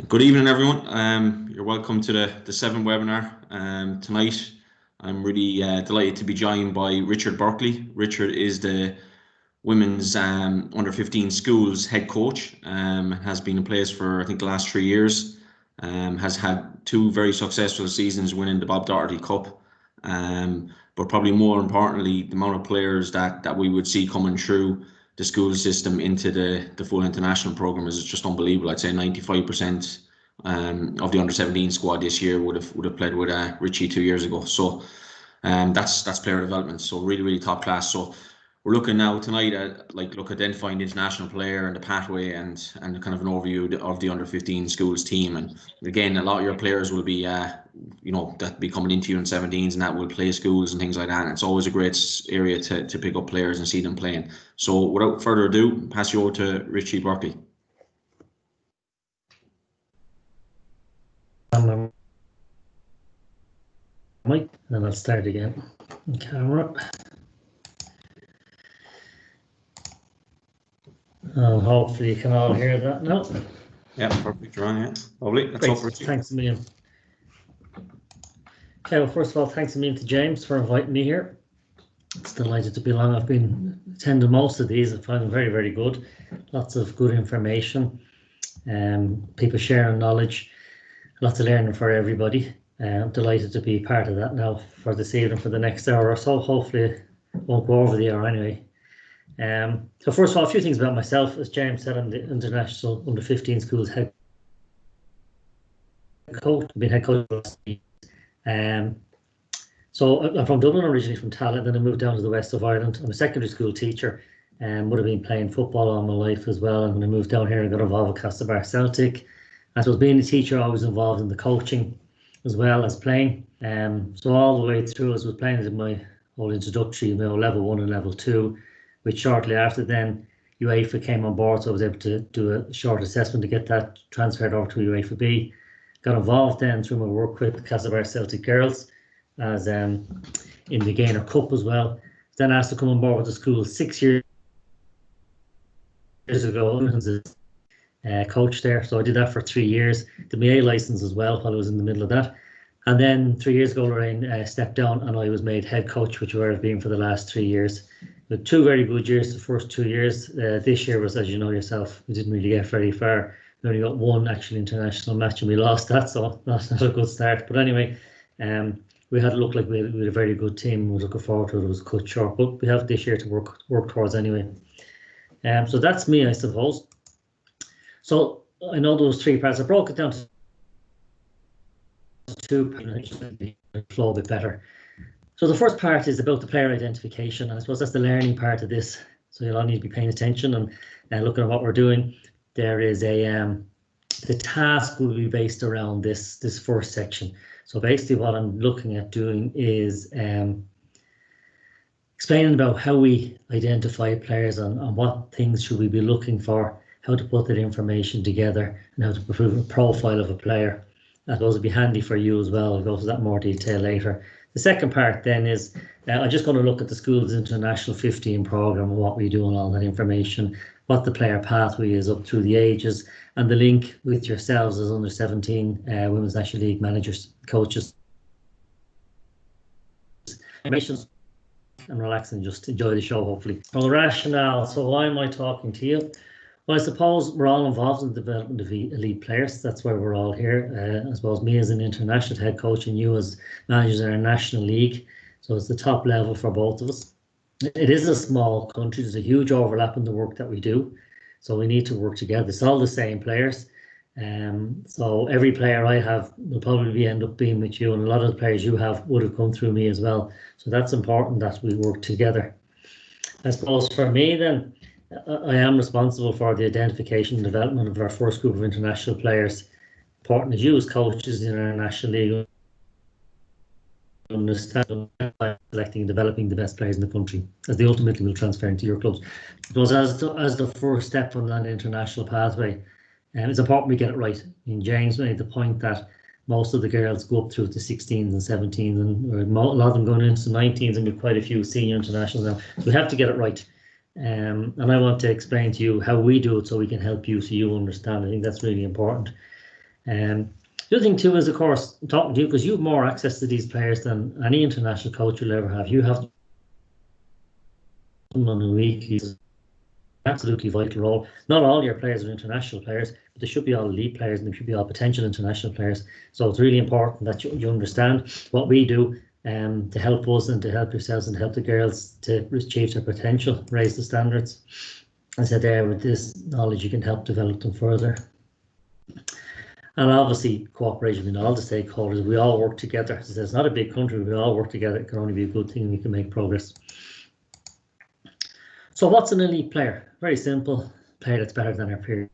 Good evening, everyone. You're welcome to the seventh webinar. Tonight, I'm really delighted to be joined by Richard Berkeley. Richard is the women's under 15 schools head coach. Has been in place for I think the last 3 years. Has had two very successful seasons, winning the Bob Doherty Cup. But probably more importantly, the amount of players that we would see coming through the school system into the full international program is just unbelievable. I'd say 95% of the under 17 squad this year would have played with Richie 2 years ago. So that's player development. So really top class. So we're looking now tonight at identifying the international player and the pathway and kind of an overview of the under 15 schools team. And again, a lot of your players will be that be coming into you in 17s and that will play schools and things like that. And it's always a great area to pick up players and see them playing. So without further ado, pass you over to Richie Berkeley. Mike, and I'll start again. Camera. Hopefully you can all hear that now. Yeah, perfect. You're on, yeah. Lovely. That's all for Richie. Thanks a million. Okay, well, first of all, thanks a million to James for inviting me here. It's delighted to be along. I've been attending most of these. I find them very good. Lots of good information. People sharing knowledge. Lots of learning for everybody. I'm delighted to be part of that now for this evening, for the next hour or so. Hopefully it won't go over the hour anyway. So first of all, a few things about myself. As James said, I'm the International Under 15 Schools head coach. I've been head coach last week. So I'm from Dublin, originally from Tallaght, then I moved down to the west of Ireland. I'm a secondary school teacher and would have been playing football all my life as well. And when I moved down here, I got involved with Castlebar Celtic. As I was being a teacher, I was involved in the coaching as well as playing. So all the way through, as I was playing in my whole introductory, level 1 and level 2. Which shortly after then UEFA came on board, so I was able to do a short assessment to get that transferred over to UEFA B. Got involved then through my work with Castlebar Celtic Girls as in the Gainer Cup as well. Then asked to come on board with the school 6 years ago as a coach there. So I did that for 3 years. Did my A licence as well while I was in the middle of that. And then 3 years ago, Lorraine stepped down and I was made head coach, which where I've been for the last 3 years. But 2 very good years, the first 2 years. This year was, as you know yourself, we didn't really get very far. We only got one actual international match and we lost that, so that's not a good start. But anyway, we had looked like we had a very good team. We were looking forward to it. It was cut short, but we have this year to work towards anyway. So that's me, I suppose. So I know those 3 parts. I broke it down to 2 parts to flow a bit better. So the first part is about the player identification, and I suppose that's the learning part of this. So you'll all need to be paying attention and looking at what we're doing. There is the task will be based around this first section. So basically what I'm looking at doing is explaining about how we identify players and what things should we be looking for, how to put that information together and how to improve a profile of a player. I suppose it'd be handy for you as well. I'll go into that in more detail later. The second part then is I'm just going to look at the school's international 15 program and what we do and all that information, what the player pathway is up through the ages, and the link with yourselves as under 17 Women's National League managers, coaches. And relax and just enjoy the show, hopefully. Well, the rationale. So why am I talking to you? Well, I suppose we're all involved in the development of elite players. That's why we're all here. I suppose me as an international head coach and you as managers in our national league. So it's the top level for both of us. It is a small country. There's a huge overlap in the work that we do. So we need to work together. It's all the same players. So every player I have will probably end up being with you, and a lot of the players you have would have come through me as well. So that's important that we work together. I suppose for me then, I am responsible for the identification and development of our first group of international players. Important as you as coaches in our national league understand selecting and developing the best players in the country as they ultimately will transfer into your clubs. Because as the first step on that international pathway, it's important we get it right. I mean, James made the point that most of the girls go up through to 16s and 17s, and a lot of them going into 19s, and we've quite a few senior internationals now. So we have to get it right. And I want to explain to you how we do it so we can help you so you understand. I think that's really important. The other thing too is, of course, talking to you, because you have more access to these players than any international coach will ever have. You have them on a weekly, absolutely vital role. Not all your players are international players, but they should be all elite players and they should be all potential international players. So it's really important that you understand what we do to help us and to help yourselves and help the girls to achieve their potential, raise the standards. As I said there, with this knowledge, you can help develop them further. And obviously, cooperation with all the stakeholders. We all work together. As I said, it's not a big country. We all work together. It can only be a good thing. We can make progress. So what's an elite player? Very simple. Player that's better than our peers.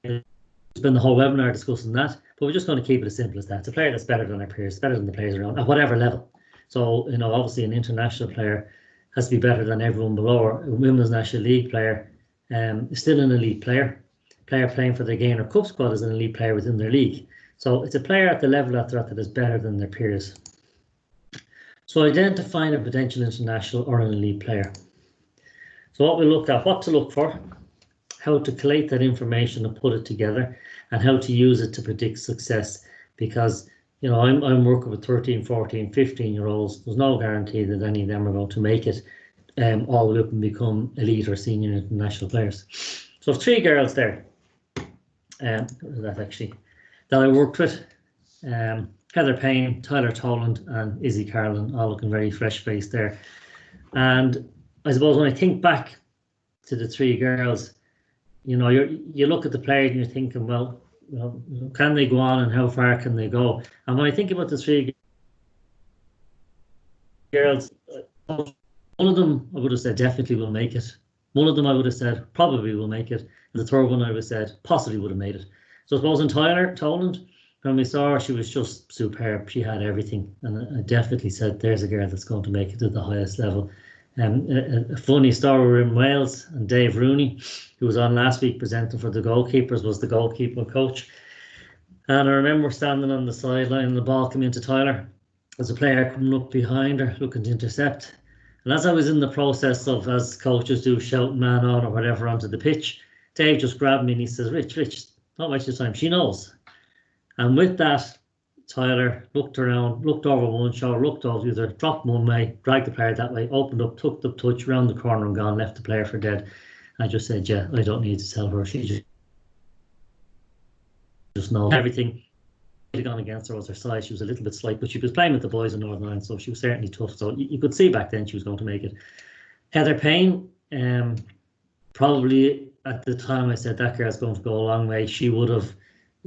It's been the whole webinar discussing that, but we're just going to keep it as simple as that. It's a player that's better than our peers, better than the players around, at whatever level. So, you know, obviously an international player has to be better than everyone below. A Women's National League player is still an elite player. Player playing for the Gainer Cup squad is an elite player within their league. So it's a player at the level that they're at that is better than their peers. So identifying a potential international or an elite player. So what we look at, what to look for, how to collate that information and put it together, and how to use it to predict success. Because, you know, I'm working with 13, 14, 15-year-olds. There's no guarantee that any of them are going to make it all the way up and become elite or senior international players. So 3 girls there. That I worked with, Heather Payne, Tyler Toland and Izzy Carlin, all looking very fresh-faced there. And I suppose when I think back to the 3 girls, you know, you look at the players and you're thinking, well, you know, can they go on and how far can they go? And when I think about the 3 girls, one of them I would have said definitely will make it. One of them I would have said probably will make it. And the third one I would have said possibly would have made it. So I suppose in Tyler Toland, when we saw her, she was just superb. She had everything. And I definitely said, there's a girl that's going to make it to the highest level. A funny story, we were in Wales, and Dave Rooney, who was on last week presenting for the goalkeepers, was the goalkeeper coach. And I remember standing on the sideline and the ball came into Tyler. There's a player coming up behind her looking to intercept. And as I was in the process of, as coaches do, shouting man on or whatever onto the pitch, Dave just grabbed me and he says, Rich, not waste your time. She knows. And with that, Tyler looked around, looked over one shoulder, looked over the other, dropped one way, dragged the player that way, opened up, took the touch, round the corner and gone, left the player for dead. I just said, yeah, I don't need to tell her. She just knows everything. Gone against her was her size. She was a little bit slight, but she was playing with the boys in Northern Ireland, so she was certainly tough. So you could see back then she was going to make it. Heather Payne, probably at the time I said that girl's going to go a long way. She would have,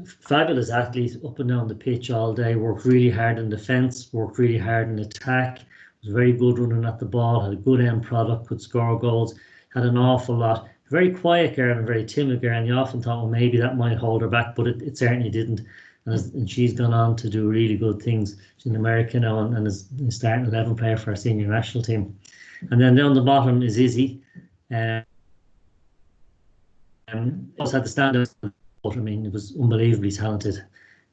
fabulous athlete, up and down the pitch all day, worked really hard in defence, worked really hard in attack, was very good running at the ball, had a good end product, could score goals, had an awful lot. Very quiet girl and very timid girl, and you often thought, well, maybe that might hold her back, but it certainly didn't. And she's gone on to do really good things. She's in America now and is starting 11 player for our senior national team. And then down the bottom is Izzy. Also had the standards, but I mean, it was unbelievably talented.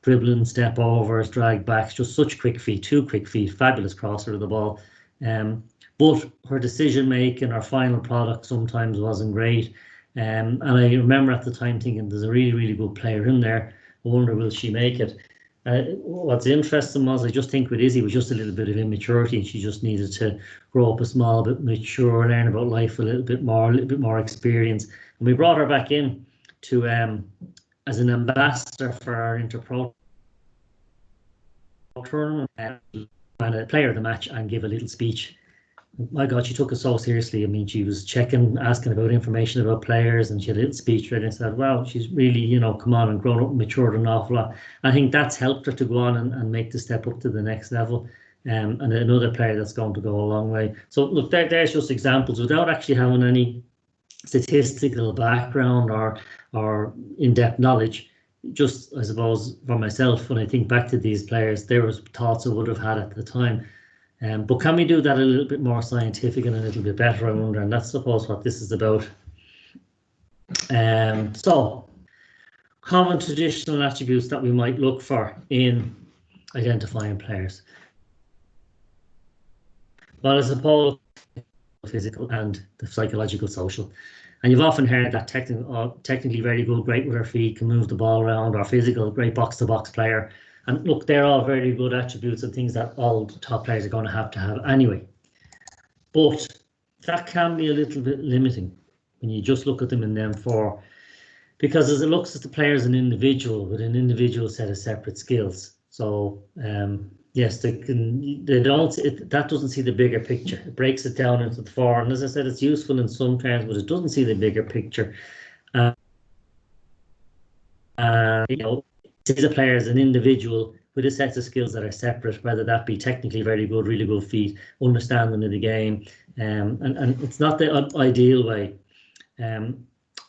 Dribbling, step overs, drag backs, just such quick feet, 2 quick feet, fabulous crosser of the ball. But her decision making, her final product sometimes wasn't great. And I remember at the time thinking, there's a really, really good player in there. I wonder, will she make it? What's interesting was, I just think with Izzy was just a little bit of immaturity. She just needed to grow up a small bit, mature, learn about life a little bit more experience. And we brought her back in to as an ambassador for our Interpro tournament and a player of the match and give a little speech. My God, she took it so seriously. I mean, she was checking, asking about information about players, and she had a little speech ready and said, wow, she's really, you know, come on and grown up and matured an awful lot. I think that's helped her to go on and make the step up to the next level. And another player that's going to go a long way. So look, there's just examples without actually having any statistical background or in-depth knowledge. Just, I suppose, for myself, when I think back to these players, there was thoughts I would have had at the time. But can we do that a little bit more scientific and a little bit better, I wonder, and that's, I suppose, what this is about. So, common traditional attributes that we might look for in identifying players. Well, I suppose physical and the psychological, social. And you've often heard that technically very good, great with her feet, can move the ball around, or physical, great box-to-box player. And look, they're all very good attributes and things that all top players are going to have anyway. But that can be a little bit limiting when you just look at them in them four, because as it looks at the player as an individual with an individual set of separate skills. So yes, that doesn't see the bigger picture. It breaks it down into the four, and as I said, it's useful in some terms, but it doesn't see the bigger picture. Sees a player as an individual with a set of skills that are separate, whether that be technically very good, really good feet, understanding of the game, and it's not the ideal way.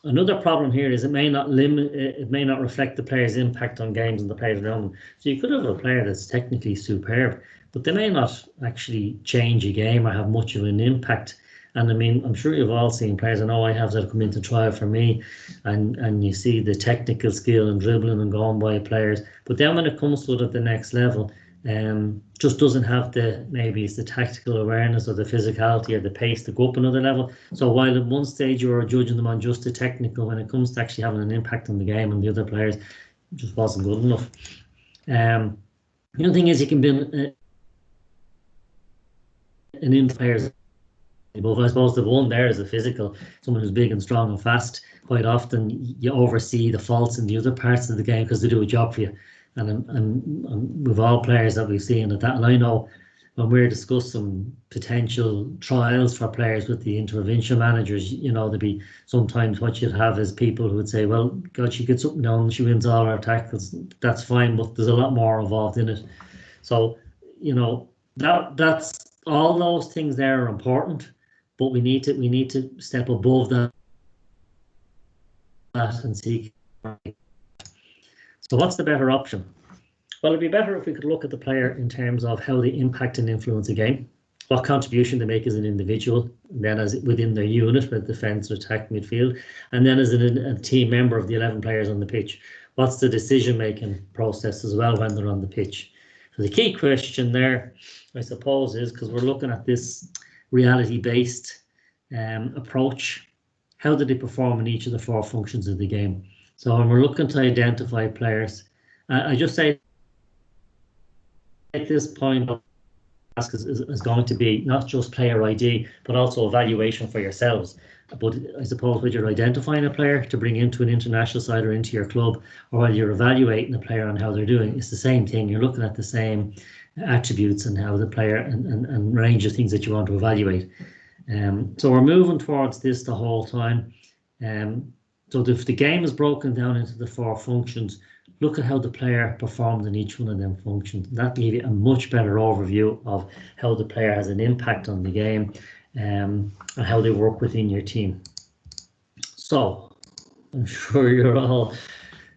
Another problem here is it may not reflect the player's impact on games and the players around them. So you could have a player that's technically superb, but they may not actually change a game or have much of an impact. And I mean, I'm sure you've all seen players, I know I have, that have come into trial for me, and you see the technical skill and dribbling and going by players, but then when it comes to it at the next level, just doesn't have maybe it's the tactical awareness or the physicality or the pace to go up another level. So while at one stage you were judging them on just the technical, when it comes to actually having an impact on the game and the other players, it just wasn't good enough. The other thing is you can be an in players above. I suppose the one there is a physical, someone who's big and strong and fast. Quite often you oversee the faults in the other parts of the game because they do a job for you. And with all players that we've seen at that, and I know when we're discussing potential trials for players with the intervention managers, there'd be sometimes what you'd have is people who would say, well, God, she gets up and down, she wins all our tackles, that's fine, but there's a lot more involved in it. So, that's all those things there are important, but we need to step above that and see. So what's the better option? Well, it'd be better if we could look at the player in terms of how they impact and influence a game, what contribution they make as an individual, and then as within their unit, with defence, attack, midfield, and then as a team member of the 11 players on the pitch. What's the decision-making process as well when they're on the pitch? So the key question there, I suppose, is, because we're looking at this reality-based approach, how do they perform in each of the four functions of the game? So when we're looking to identify players, I just say at this point, task is going to be not just player ID, but also evaluation for yourselves. But I suppose when you're identifying a player to bring into an international side or into your club, or while you're evaluating a player on how they're doing, it's the same thing. You're looking at the same attributes and how the player and range of things that you want to evaluate. So we're moving towards this the whole time. So if the game is broken down into the four functions, look at how the player performed in each one of them functions. That will give you a much better overview of how the player has an impact on the game, and how they work within your team. So I'm sure you're all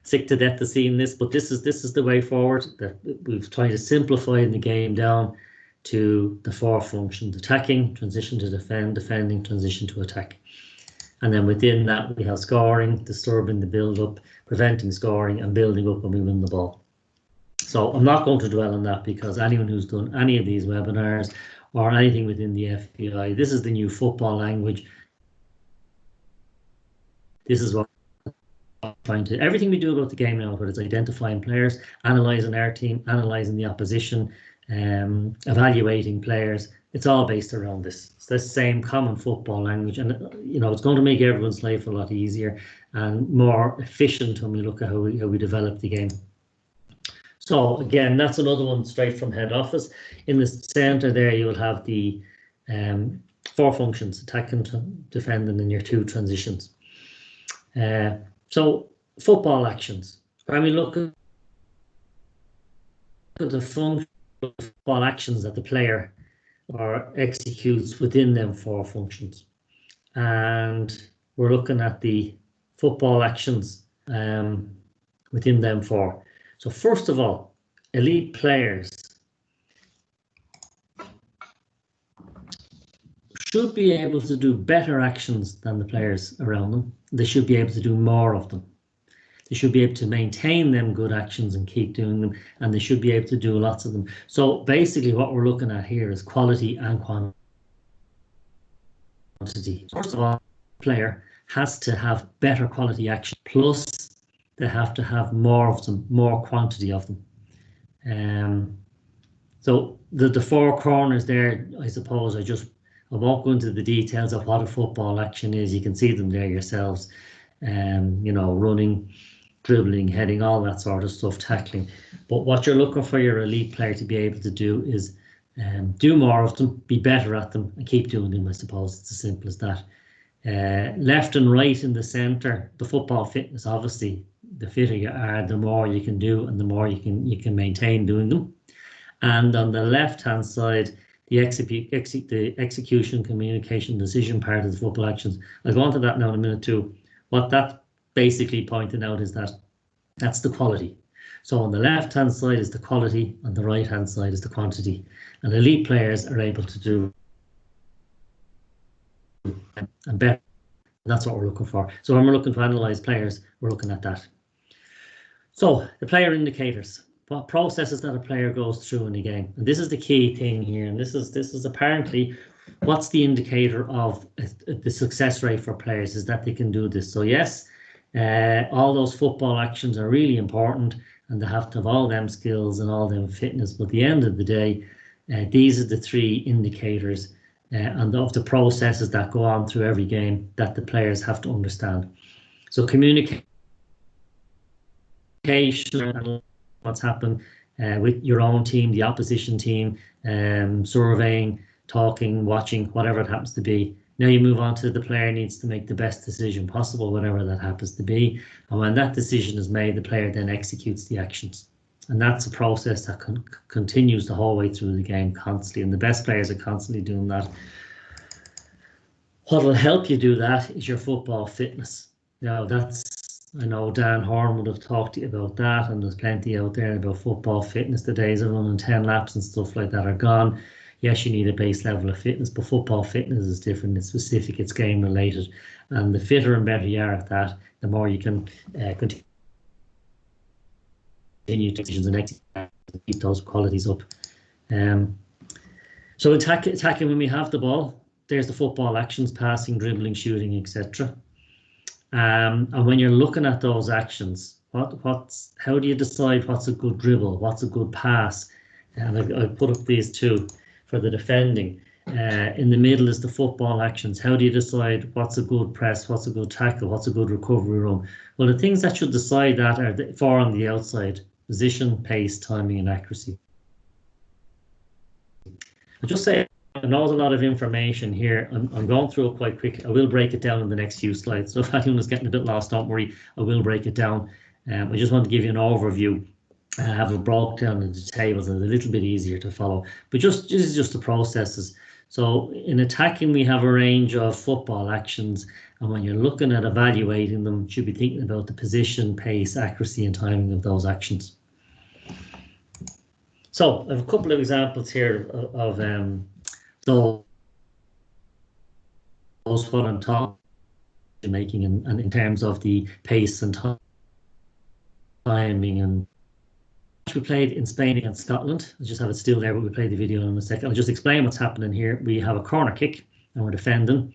sick to death of seeing this, but this is the way forward. That we've tried to simplify the game down to the four functions: attacking, transition to defend, defending, transition to attack. And then within that, we have scoring, disturbing the build-up, preventing scoring, and building up when we win the ball. So I'm not going to dwell on that, because anyone who's done any of these webinars or anything within the FBI, this is the new football language. This is what I'm trying to, everything we do about the game now, whether it's identifying players, analysing our team, analysing the opposition, evaluating players, it's all based around this. It's the same common football language, and it's going to make everyone's life a lot easier and more efficient when we look at how we develop the game. So again, that's another one straight from head office. In the centre there, you will have the four functions: attacking, defending, and your two transitions. So football actions. When we look at the function of football actions that the player or executes within them four functions, and we're looking at the football actions within them four. So first of all, elite players should be able to do better actions than the players around them. They should be able to do more of them. They should be able to maintain them good actions and keep doing them, and they should be able to do lots of them. So basically what we're looking at here is quality and quantity. First of all, player has to have better quality action. Plus, they have to have more of them, more quantity of them. So the four corners there, I suppose, I won't go into the details of what a football action is. You can see them there yourselves. Running, dribbling, heading, all that sort of stuff, tackling. But what you're looking for your elite player to be able to do is do more of them, be better at them, and keep doing them, I suppose. It's as simple as that. Left and right in the centre, the football fitness, obviously, the fitter you are, the more you can do and the more you can maintain doing them. And on the left-hand side, the execution, communication, decision part of the football actions. I'll go on to that now in a minute too. What that basically pointing out is that that's the quality. So on the left-hand side is the quality, on the right-hand side is the quantity. And elite players are able to do and better. That's what we're looking for. So when we're looking to analyze players, we're looking at that. So the player indicators, what processes that a player goes through in the game. And this is the key thing here. And this is apparently what's the indicator of the success rate for players, is that they can do this. So yes, all those football actions are really important and they have to have all them skills and all them fitness. But at the end of the day, these are the three indicators and of the processes that go on through every game that the players have to understand. So communication and what's happened with your own team, the opposition team, surveying, talking, watching, whatever it happens to be. Now you move on to the player needs to make the best decision possible, whatever that happens to be. And when that decision is made, the player then executes the actions. And that's a process that continues the whole way through the game constantly. And the best players are constantly doing that. What will help you do that is your football fitness. Now I know Dan Horn would have talked to you about that, and there's plenty out there about football fitness. The days of running 10 laps and stuff like that are gone. Yes, you need a base level of fitness, but football fitness is different. It's specific, it's game related. And the fitter and better you are at that, the more you can continue decisions and keep those qualities up. So attacking when we have the ball, there's the football actions, passing, dribbling, shooting, etc. And when you're looking at those actions, how do you decide what's a good dribble, what's a good pass? And I put up these two for the defending. In the middle is the football actions. How do you decide what's a good press, what's a good tackle, what's a good recovery run? Well, the things that should decide that are the four on the outside: position, pace, timing, and accuracy. I'll just say, I know there's a lot of information here. I'm going through it quite quick. I will break it down in the next few slides. So if anyone is getting a bit lost, don't worry, I will break it down. I just want to give you an overview. I have it broke down into tables and it's a little bit easier to follow. But this is just the processes. So in attacking, we have a range of football actions. And when you're looking at evaluating them, you should be thinking about the position, pace, accuracy, and timing of those actions. So I have a couple of examples here of those what I'm talking making and in terms of the pace and timing. And we played in Spain against Scotland. I just have it still there, but we play the video in a second. I'll just explain what's happening here. We have a corner kick and we're defending.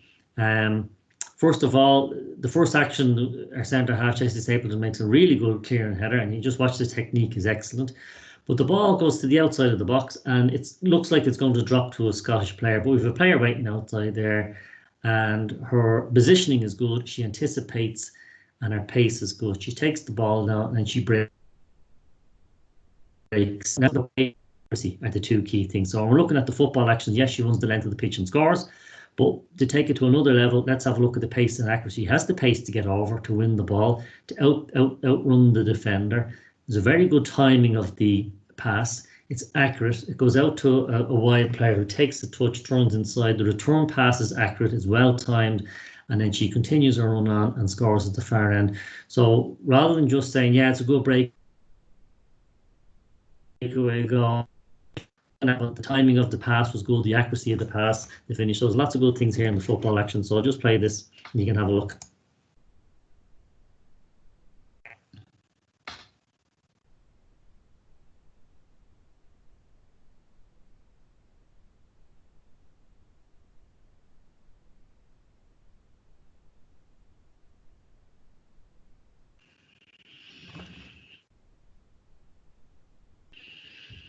First of all, the first action, our centre half, Chase Stapleton, makes a really good clearing header, and you just watch the technique is excellent. But the ball goes to the outside of the box and it looks like it's going to drop to a Scottish player, but we have a player waiting outside there and her positioning is good. She anticipates and her pace is good. She takes the ball down and she breaks. Now, the accuracy are the two key things. So when we're looking at the football actions, yes, she runs the length of the pitch and scores, but to take it to another level, let's have a look at the pace and accuracy. She has the pace to get over, to win the ball, to outrun the defender. There's a very good timing of the pass. It's accurate. It goes out to a wide player who takes the touch, turns inside. The return pass is accurate, is well timed, and then she continues her run on and scores at the far end. So rather than just saying, yeah, it's a good breakaway goal, but the timing of the pass was good, the accuracy of the pass, the finish. So there's lots of good things here in the football action. So I'll just play this and you can have a look.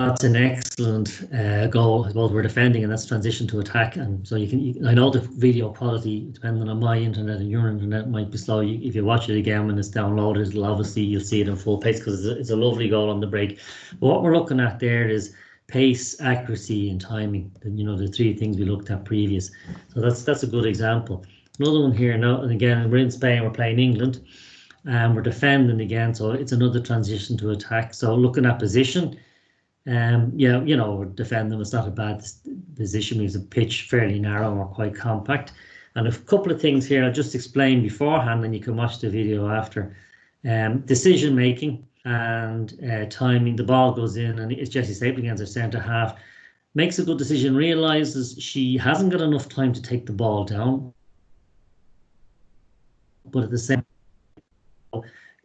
That's an excellent goal. I suppose we're defending, and that's transition to attack. And so I know the video quality, depending on my internet and your internet, might be slow. If you watch it again when it's downloaded, you'll see it in full pace because it's a lovely goal on the break. But what we're looking at there is pace, accuracy, and timing. The three things we looked at previous. So that's a good example. Another one here now, and again, we're in Spain. We're playing England, and we're defending again. So it's another transition to attack. So looking at position. Yeah, we're defending. It's not a bad position because the pitch fairly narrow and we're quite compact. And a couple of things here I'll just explain beforehand, and you can watch the video after. Decision making and timing. The ball goes in, and it's Jessie Stapleton against her centre half. Makes a good decision. Realizes she hasn't got enough time to take the ball down, but at the same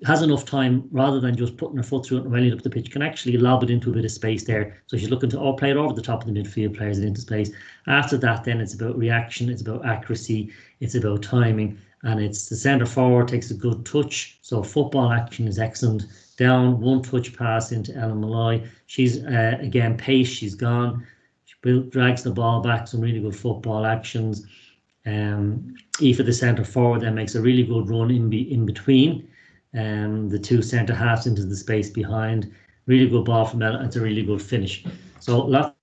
has enough time, rather than just putting her foot through it and running up the pitch, can actually lob it into a bit of space there. So she's looking to play it over the top of the midfield players and into space. After that, then it's about reaction, it's about accuracy, it's about timing, and it's the centre forward takes a good touch. So football action is excellent. Down, one touch pass into Ellen Malloy. She's again pace. She's gone. She drags the ball back. Some really good football actions. Aoife, the centre forward, then makes a really good run in between. The two centre halves into the space behind. Really good ball from Ella. It's a really good finish. So lots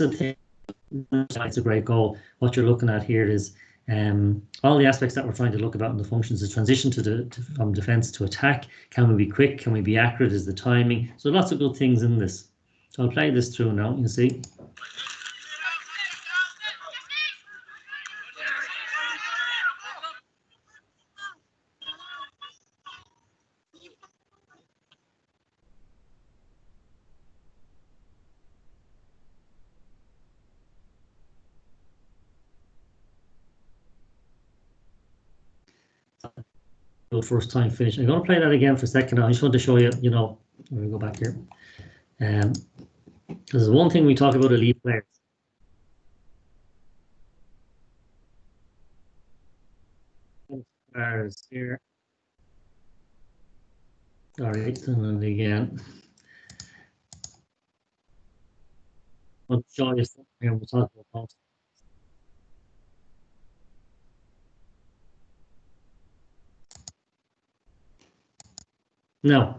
of things. It's a great goal. What you're looking at here is all the aspects that we're trying to look about in the functions. The transition from defence to attack. Can we be quick? Can we be accurate? Is the timing? So lots of good things in this. So I'll play this through now. You see. First time finish. I'm going to play that again for a second now. I just want to show you, we'll go back here. There's one thing we talk about elite players. Here. All right, and then again. I'll show you something here. We'll talk about that. Now,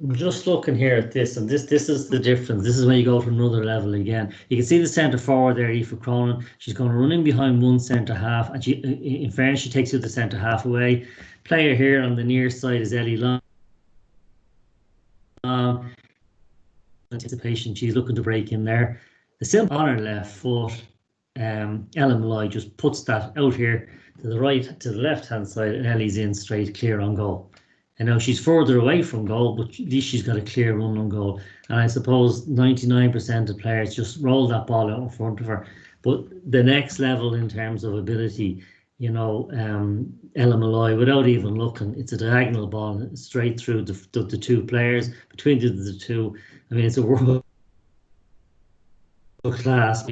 I'm just looking here at this, and this is the difference. This is when you go to another level again. You can see the centre forward there, Aoife Cronin. She's going to run in behind one centre half, and in fairness, she takes the other centre half away. Player here on the near side is Ellie Long. Anticipation, she's looking to break in there. The simple on her left foot, Ellen Malloy just puts that out here to the left hand side, and Ellie's in straight clear on goal. And now she's further away from goal, but at least she's got a clear run on goal. And I suppose 99% of players just roll that ball out in front of her. But the next level in terms of ability, Ellen Malloy, without even looking, it's a diagonal ball straight through the two players, between the two. I mean, it's a world class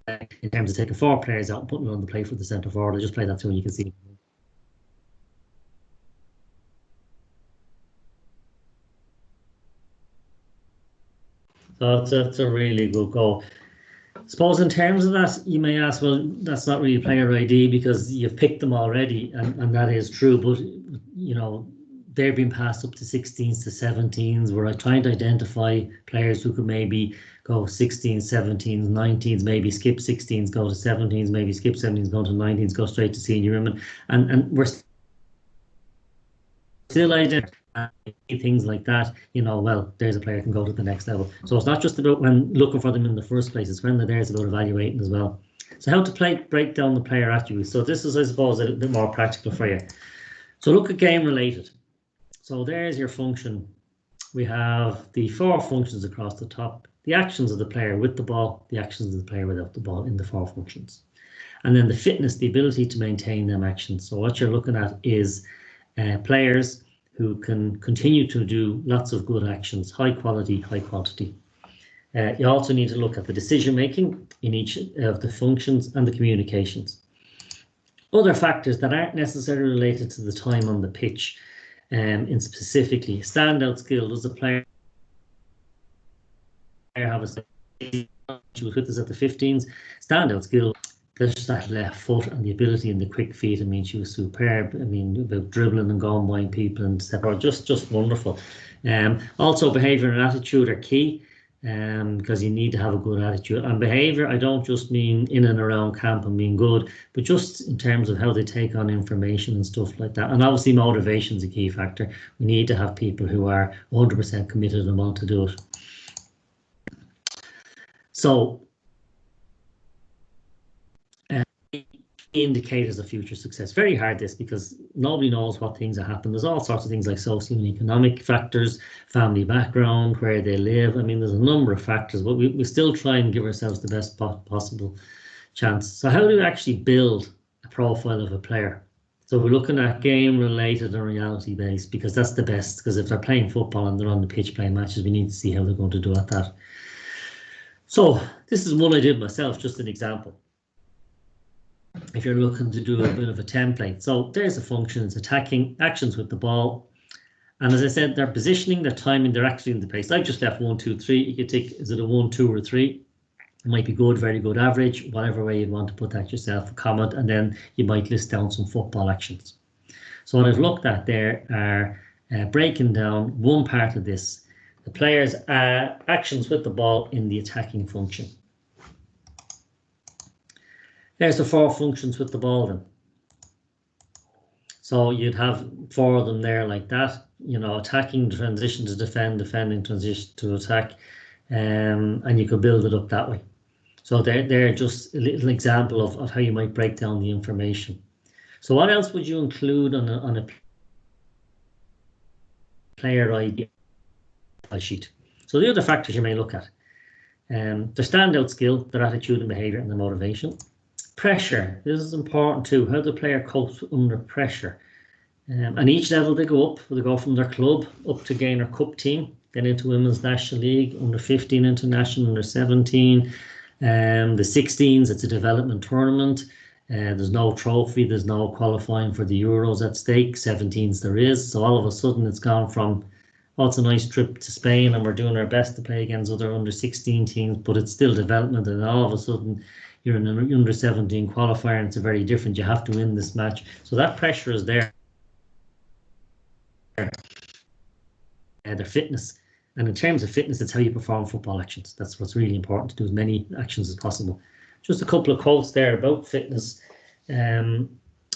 in terms of taking four players out and putting it on the play for the centre forward. I'll just play that through and you can see. So it's a really good goal. I suppose in terms of that, you may ask, well, that's not really player ID because you've picked them already, and that is true. But they're being passed up to 16s to 17s. We're trying to identify players who could maybe go 16s, 17s, 19s, maybe skip 16s, go to 17s, maybe skip 17s, go to 19s, go straight to senior women, and we're still identifying things like that. Well, there's a player who can go to the next level. So it's not just about when looking for them in the first place, it's when they're there, it's about evaluating as well. So how to break down the player attributes. So this is, I suppose, a bit more practical for you. So look at game related. So there's your function. We have the four functions across the top, the actions of the player with the ball, the actions of the player without the ball in the four functions. And then the fitness, the ability to maintain them actions. So what you're looking at is players who can continue to do lots of good actions, high quality, high quantity. You also need to look at the decision making in each of the functions and the communications. Other factors that aren't necessarily related to the time on the pitch, in specifically standout skill. Does the player have a she was with us at the 15s. Standout skill, just that left foot and the ability and the quick feet. I mean, she was superb. I mean, about dribbling and going by people and step out, just wonderful. Also, behaviour and attitude are key, because you need to have a good attitude. And behaviour, I don't just mean in and around camp and being good, but just in terms of how they take on information and stuff like that. And obviously, motivation is a key factor. We need to have people who are 100% committed and want to do it. So, indicators of future success. Very hard this, because nobody knows what things are happening. There's all sorts of things like social and economic factors, family background, where they live. I mean, there's a number of factors, but we still try and give ourselves the best possible chance. So how do we actually build a profile of a player? So we're looking at game related and reality based, because that's the best. Because if they're playing football and they're on the pitch playing matches, we need to see how they're going to do at that. So this is one I did myself, just an example. If you're looking to do a bit of a template. So there's a function, it's attacking, actions with the ball. And as I said, their positioning, their timing, they're actually in the place. I've just left 1, 2, 3. You could take, is it a 1, 2, or 3? It might be good, very good, average, whatever way you'd want to put that yourself, a comment, and then you might list down some football actions. So what I've looked at there are breaking down one part of this, the players' actions with the ball in the attacking function. There's the 4 functions with the ball then. So you'd have 4 of them there like that, you know, attacking, transition to defend, defending, transition to attack, and you could build it up that way. So they're just a little example of how you might break down the information. So what else would you include on a player ID sheet? So the other factors you may look at, their standout skill, their attitude and behaviour, and the motivation. Pressure, this is important too, how the player copes under pressure. And each level they go up, they go from their club up to gain their cup team, then into Women's National League, under 15 international, under 17, the 16s, it's a development tournament. There's no trophy, there's no qualifying for the Euros at stake, 17s there is. So all of a sudden it's gone from, oh, it's a nice trip to Spain and we're doing our best to play against other under 16 teams, but it's still development, and all of a sudden you're in an under 17 qualifier and it's a very different, you have to win this match. So that pressure is there. Their fitness. And in terms of fitness, it's how you perform football actions. That's what's really important, to do as many actions as possible. Just a couple of quotes there about fitness. A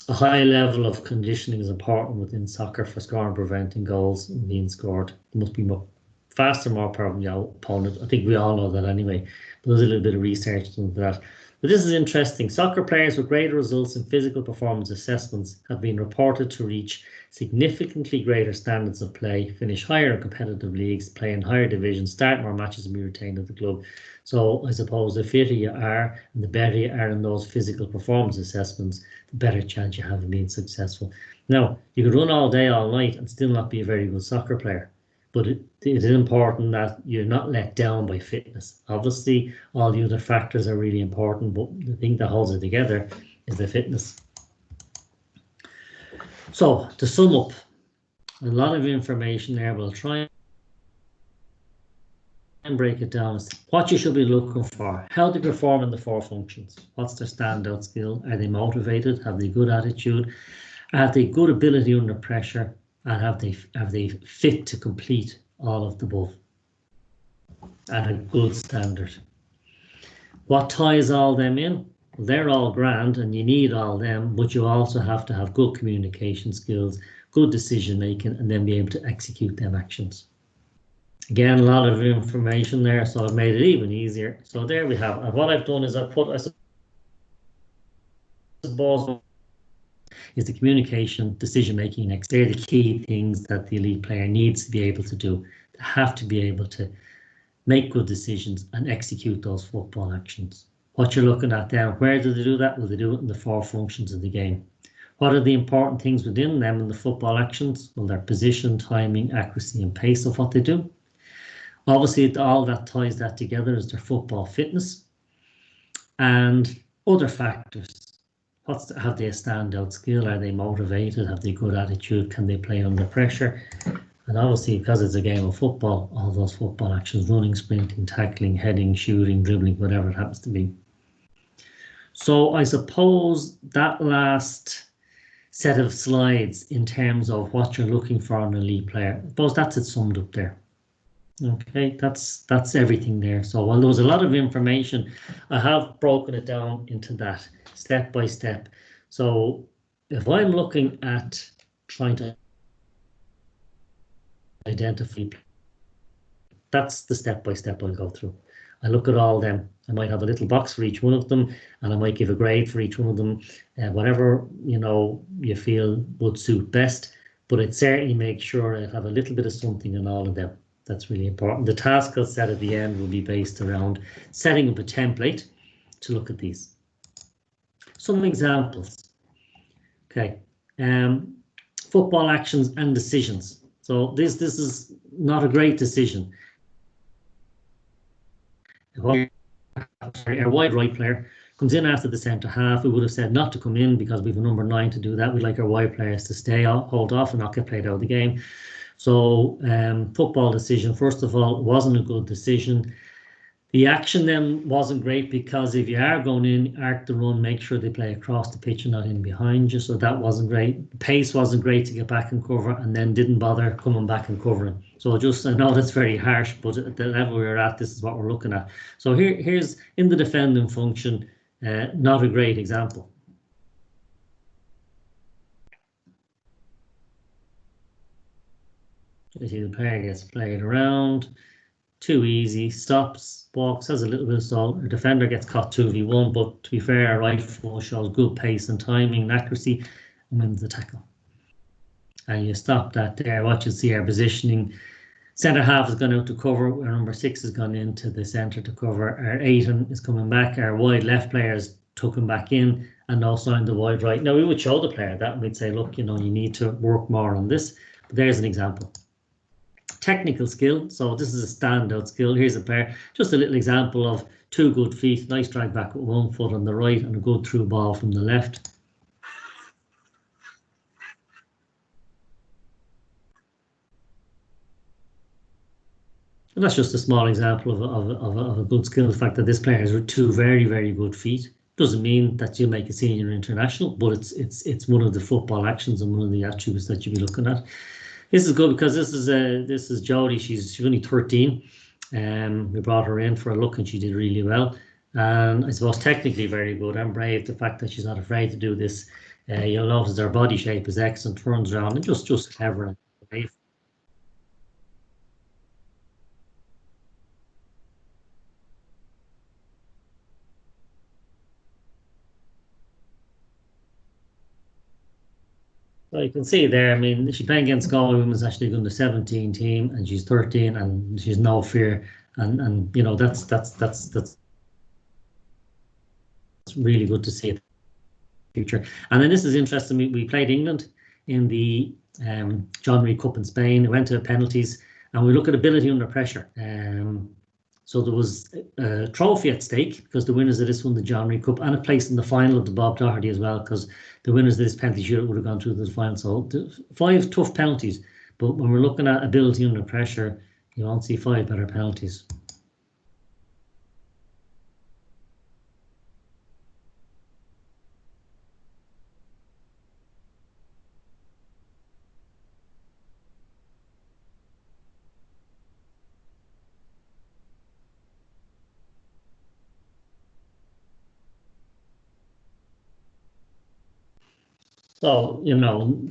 high level of conditioning is important within soccer for scoring, preventing goals and being scored. It must be more faster, more powerful than your opponent. I think we all know that anyway, but there's a little bit of research into that. But this is interesting. Soccer players with greater results in physical performance assessments have been reported to reach significantly greater standards of play, finish higher in competitive leagues, play in higher divisions, start more matches and be retained at the club. So I suppose the fitter you are and the better you are in those physical performance assessments, the better chance you have of being successful. Now, you could run all day, all night and still not be a very good soccer player. But it is important that you're not let down by fitness. Obviously, all the other factors are really important, but the thing that holds it together is the fitness. So, to sum up, a lot of information there. We'll try and break it down. What you should be looking for, how they perform in the 4 functions. What's their standout skill? Are they motivated? Have they good attitude? Have they good ability under pressure? And have they fit to complete all of the above at a good standard? What ties all them in? They're all grand and you need all them, but you also have to have good communication skills, good decision making, and then be able to execute them actions. Again, a lot of information there, so I've made it even easier. So there we have. And what I've done is I suppose is the communication, decision making. Next, they're the key things that the elite player needs to be able to do. They have to be able to make good decisions and execute those football actions. What you're looking at there, where do they do that? Well, they do it in the 4 functions of the game. What are the important things within them in the football actions? Well, their position, timing, accuracy, and pace of what they do. Obviously, all that ties that together is their football fitness and other factors. Have they a standout skill? Are they motivated? Have they good attitude? Can they play under pressure? And obviously, because it's a game of football, all those football actions, running, sprinting, tackling, heading, shooting, dribbling, whatever it happens to be. So I suppose that last set of slides in terms of what you're looking for in an elite player, I suppose that's it summed up there. Okay, that's everything there. So while there was a lot of information, I have broken it down into that step by step. So if I'm looking at trying to identify, that's the step by step I'll go through. I look at all them. I might have a little box for each one of them, and I might give a grade for each one of them, whatever you feel would suit best. But it certainly makes sure I have a little bit of something in all of them. That's really important. The task I'll set at the end will be based around setting up a template to look at these. Some examples. Okay, football actions and decisions. So this is not a great decision. Our wide right player comes in after the centre half. We would have said not to come in because we have a number 9 to do that. We'd like our wide players to stay, hold off and not get played out of the game. So football decision, first of all, wasn't a good decision. The action then wasn't great because if you are going in, arc the run, make sure they play across the pitch and not in behind you. So that wasn't great. The pace wasn't great to get back and cover, and then didn't bother coming back and covering. So I know that's very harsh, but at the level we're at, this is what we're looking at. So here's in the defending function, not a great example. You see the player gets played around, too easy, stops, walks, has a little bit of stall. Our defender gets caught 2v1, but to be fair, our right foot shows good pace and timing and accuracy and wins the tackle. And you stop that there. What you see, our positioning, centre half has gone out to cover, our number 6 has gone into the centre to cover, our 8 is coming back, our wide left players took him back in and no sign the wide right. Now we would show the player that, and we'd say, look, you need to work more on this, but there's an example. Technical skill, so this is a standout skill. Here's a pair, just a little example of 2 good feet, nice drag back with 1 foot on the right and a good through ball from the left. And that's just a small example of a good skill. The fact that this player has 2 very, very good feet doesn't mean that you make a senior international, but it's one of the football actions and one of the attributes that you'll be looking at. This is good because this is Jodie. She's only 13. We brought her in for a look and she did really well. And I suppose technically very good and brave. The fact that she's not afraid to do this. You'll notice her body shape is excellent, turns around and just clever and brave. So you can see there, I mean, she's playing against Galway Women's National League under 17 team, and she's 13, and she's no fear, and that's really good to see it in the future. And then this is interesting. We played England in the John Marie Cup in Spain. We went to penalties, and we look at ability under pressure. So there was a trophy at stake because the winners of this won the John Marie Cup and a place in the final of the Bob Doherty as well, because the winners of this penalty shootout would have gone through to the final. So 5 tough penalties, but when we're looking at ability under pressure, you won't see 5 better penalties. So,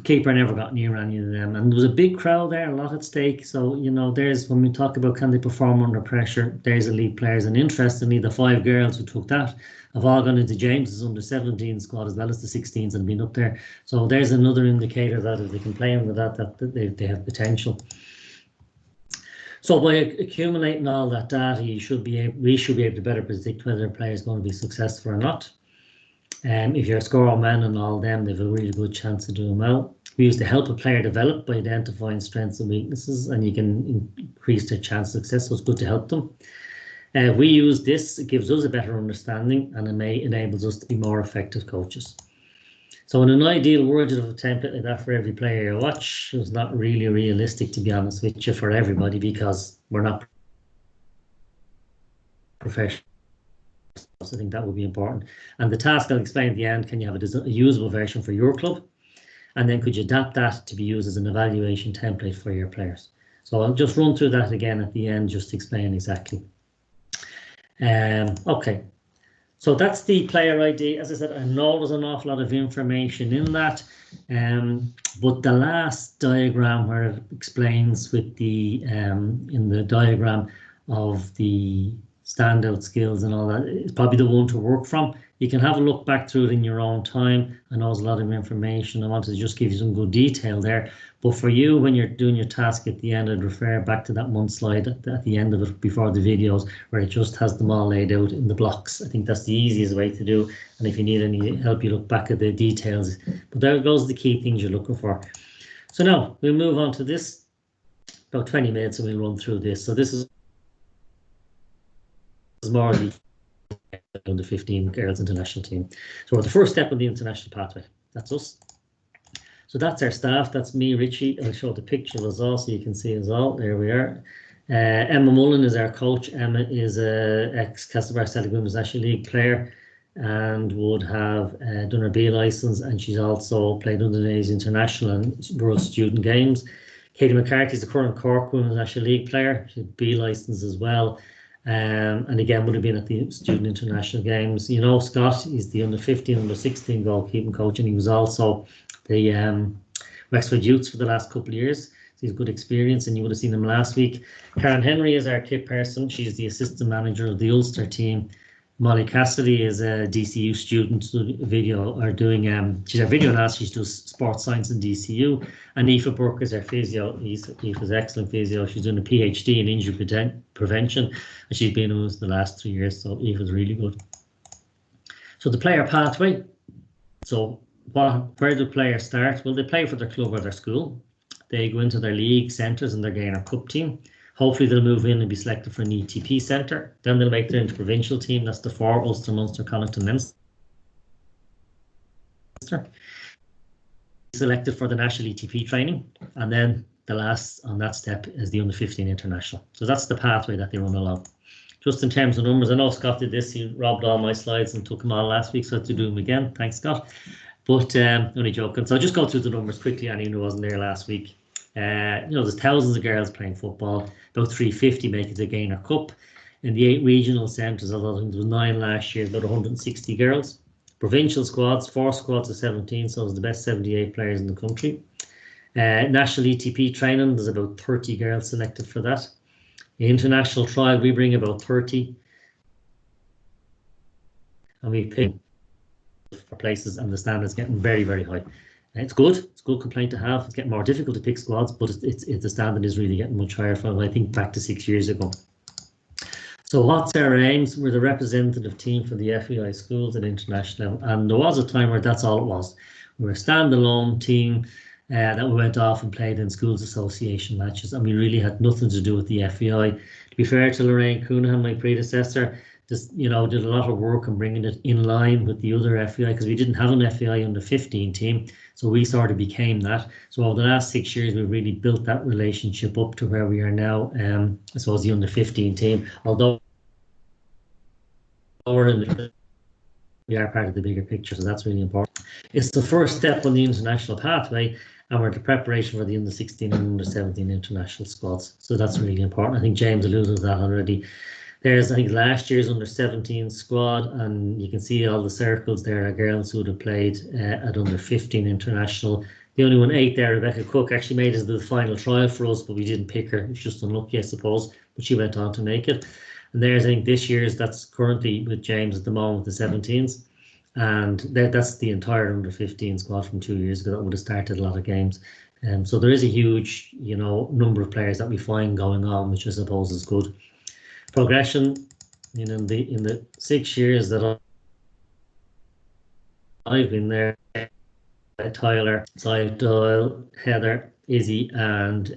keeper never got near any of them. And there was a big crowd there, a lot at stake. So, there's, when we talk about can they perform under pressure, there's elite players. And interestingly, the 5 girls who took that have all gone into James's under 17 squad as well as the 16s and been up there. So there's another indicator that if they can play under that they have potential. So by accumulating all that data, we should be able to better predict whether a player is going to be successful or not. If you're a scorer man and all them, they have a really good chance of doing well. We use to help a player develop by identifying strengths and weaknesses, and you can increase their chance of success, so it's good to help them. We use this, it gives us a better understanding, and it enables us to be more effective coaches. So in an ideal world, you'd have a template like that for every player you watch. It's not really realistic, to be honest with you, for everybody, because we're not professionals. I think that would be important. And the task I'll explain at the end, can you have a usable version for your club? And then could you adapt that to be used as an evaluation template for your players? So I'll just run through that again at the end, just to explain exactly. Okay, so that's the player ID. As I said, I know there's an awful lot of information in that, but the last diagram where it explains with the in the diagram of the standout skills and all that is probably the one to work from. You can have a look back through it in your own time. I know there's a lot of information. I wanted to just give you some good detail there. But for you, when you're doing your task at the end, I'd refer back to that one slide at the end of it before the videos, where it just has them all laid out in the blocks. I think that's the easiest way to do. And if you need any help, you look back at the details. But there goes the key things you're looking for. So now we'll move on to this. About 20 minutes and we'll run through this. So this is more the under 15 girls international team. So we're the first step on the international pathway. That's us. So that's our staff. That's me, Richie. I'll show the picture as well so you can see us all. There we are. Emma Mullen is our coach. Emma is a ex-Castlebar Celtic Women's National League player and would have done her B licence, and she's also played under the international and World Student Games. Katie McCarthy is the current Cork Women's National League player. She had B licence as well. And again, would have been at the Student International Games. You know, Scott, he's the under 15, under 16 goalkeeping coach, and he was also the Wexford Youths for the last couple of years. So he's good experience, and you would have seen him last week. Karen Henry is our kit person. She's the assistant manager of the Ulster team. Molly Cassidy is a DCU student video, or doing she's a video analyst. She does sports science in DCU. And Aoife Burke is our physio. Aoife's excellent physio. She's doing a PhD in injury prevention, and she's been with us the last 3 years. So Aoife's really good. So the player pathway. So where do players start? Well, they play for their club or their school. They go into their league centres and their Gaynor Cup team. Hopefully they'll move in and be selected for an ETP centre. Then they'll make their interprovincial team. That's the 4: Ulster, Munster, Connacht and Leinster. Selected for the national ETP training. And then the last on that step is the under 15 international. So that's the pathway that they run along. Just in terms of numbers, I know Scott did this. He robbed all my slides and took them all last week, so I have to do them again. Thanks, Scott. But only joking. So I'll just go through the numbers quickly. Anyone who wasn't there last week. You know, there's thousands of girls playing football. About 350 make it to Gaynor Cup. In the 8 regional centres, although there was 9 last year, about 160 girls. Provincial squads, 4 squads of 17, so it's the best 78 players in the country. National ETP training, there's about 30 girls selected for that. The international trial, we bring about 30. And we pick for places, and the standard's getting very, very high. It's good. It's a good complaint to have. It's getting more difficult to pick squads, but the standard is really getting much higher from, I think, back to 6 years ago. So what's our aims? We're the representative team for the FEI schools at international, and there was a time where that's all it was. We were a standalone team that we went off and played in schools association matches, and we really had nothing to do with the FEI. To be fair to Lorraine Coonahan, my predecessor, just, you know, did a lot of work on bringing it in line with the other FEI, because we didn't have an FEI under 15 team, so we sort of became that. So over the last 6 years, we've really built that relationship up to where we are now. I suppose the under 15 team, although we are part of the bigger picture, so that's really important. It's the first step on the international pathway, and we're the preparation for the under 16 and under 17 international squads. So that's really important. I think James alluded to that already. There's, I think, last year's under 17 squad, and you can see all the circles there are girls who would have played at under 15 international. The only one 8 there, Rebecca Cook, actually made it to the final trial for us, but we didn't pick her. It's just unlucky, I suppose, but she went on to make it. And there's, I think, this year's, that's currently with James at the moment, the 17s. And that's the entire under 15 squad from 2 years ago that would have started a lot of games. So there is a huge, you know, number of players that we find going on, which I suppose is good. Progression, you know, in the 6 years that I've been there, Tyler, Sive Doyle, Heather, Izzy, and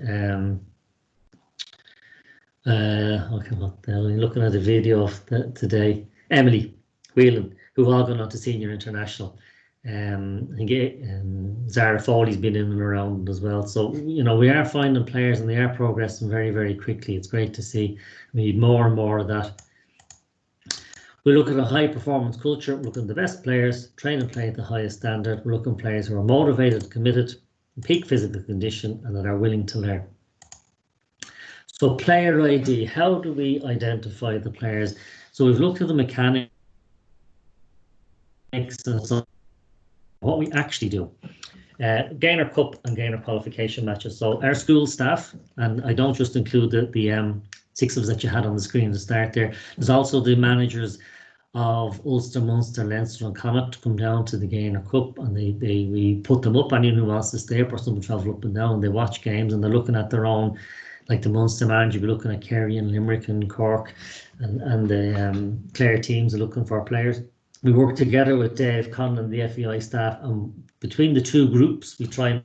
okay, what the hell, I'm looking at the video of today, Emily Whelan, who've all gone on to senior international. I think Zara Foley's been in and around as well. So, you know, we are finding players and they are progressing very, very quickly. It's great to see. We need more and more of that. We look at a high performance culture, we look at the best players, train and play at the highest standard. We're looking at players who are motivated, committed, in peak physical condition, and that are willing to learn. So player ID, how do we identify the players? So we've looked at the mechanics and so what we actually do. Gainer Cup and Gainer qualification matches. So our school staff, and I don't just include the 6 of us that you had on the screen to start there. There's also the managers of Ulster, Munster, Leinster and Connacht to come down to the Gainer Cup, and we put them up. Anyone who wants to stay up or someone travel up and down, and they watch games and they're looking at their own, like the Munster manager, you'll be looking at Kerry and Limerick and Cork, and the Clare teams are looking for players. We work together with Dave Conlon and the FEI staff, and between the 2 groups, we try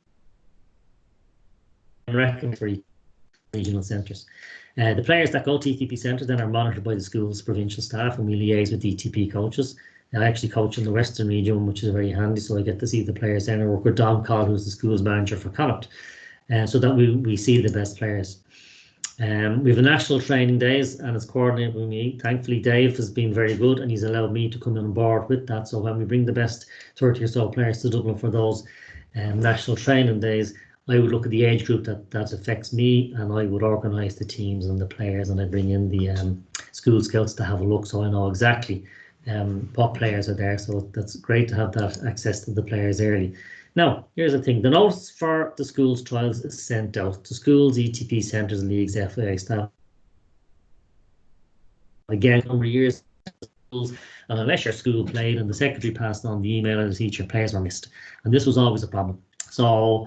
and reckon for regional centres. The players that go to ETP centres then are monitored by the school's provincial staff, and we liaise with ETP coaches. I actually coach in the Western region, which is very handy, so I get to see the players then. I work with Dom Coll, who's the school's manager for Connacht, so that we see the best players. We have a national training days, and it's coordinated with me. Thankfully, Dave has been very good, and he's allowed me to come on board with that. So when we bring the best 30 or so players to Dublin for those national training days, I would look at the age group that affects me, and I would organise the teams and the players, and I bring in the school scouts to have a look, so I know exactly what players are there. So that's great to have that access to the players early. Now, here's the thing. The notice for the schools trials is sent out to schools, ETP centres, leagues, FAI staff. Again, a number of years, and unless your school played and the secretary passed on the email and the teacher, players were missed. And this was always a problem. So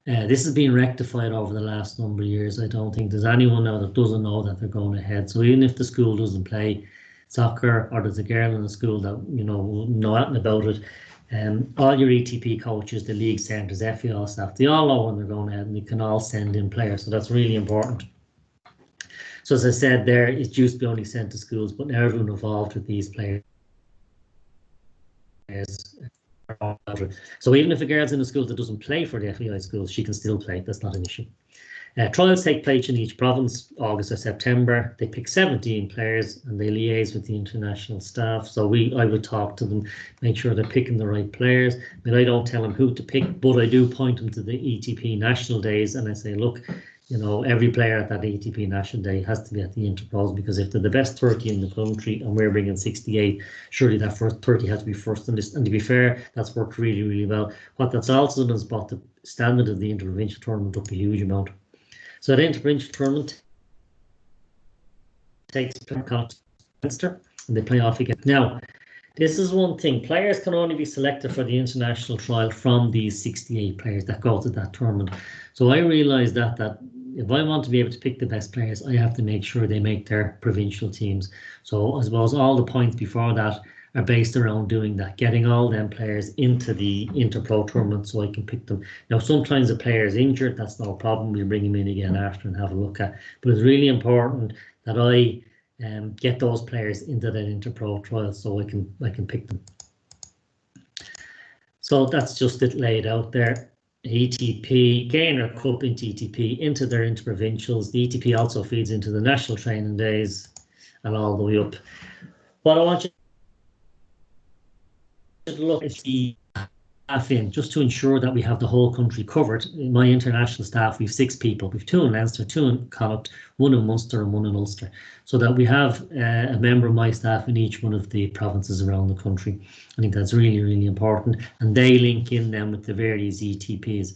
this has been rectified over the last number of years. I don't think there's anyone now that doesn't know that they're going ahead. So even if the school doesn't play soccer, or there's a girl in the school that, you know nothing about it, all your ETP coaches, the league centres, FEL staff, they all know when they're going ahead, and they can all send in players. So that's really important. So as I said there, it used to be only sent to schools, but now everyone involved with these players. So even if a girl's in a school that doesn't play for the FEI schools, she can still play. That's not an issue. Trials take place in each province, August or September. They pick 17 players and they liaise with the international staff. So I would talk to them, make sure they're picking the right players. I mean, I don't tell them who to pick, but I do point them to the ETP national days, and I say, look, you know, every player at that ETP national day has to be at the Interpros, because if they're the best 30 in the country and we're bringing 68, surely that first 30 has to be first on this. And to be fair, that's worked really, really well. What that's also done is brought the standard of the interprovincial tournament up a huge amount. So the interprovincial tournament takes place in Leinster, and they play off again. Now, this is one thing. Players can only be selected for the international trial from these 68 players that go to that tournament. So I realised that if I want to be able to pick the best players, I have to make sure they make their provincial teams. So I suppose all the points before that are based around doing that, getting all them players into the Interpro tournament so I can pick them. Now, sometimes a player is injured, that's no problem. We'll bring him in again after and have a look at. But it's really important that I get those players into that Interpro trial so I can pick them. So that's just it laid out there. ETP, Gainer Cup into ETP, into their interprovincials. The ETP also feeds into the national training days and all the way up. What I want you to look at the staff in, just to ensure that we have the whole country covered. In my international staff, we have 6 people. We have 2 in Leinster, 2 in Connacht, 1 in Munster and 1 in Ulster. So that we have a member of my staff in each one of the provinces around the country. I think that's really, really important. And they link in then with the various ETPs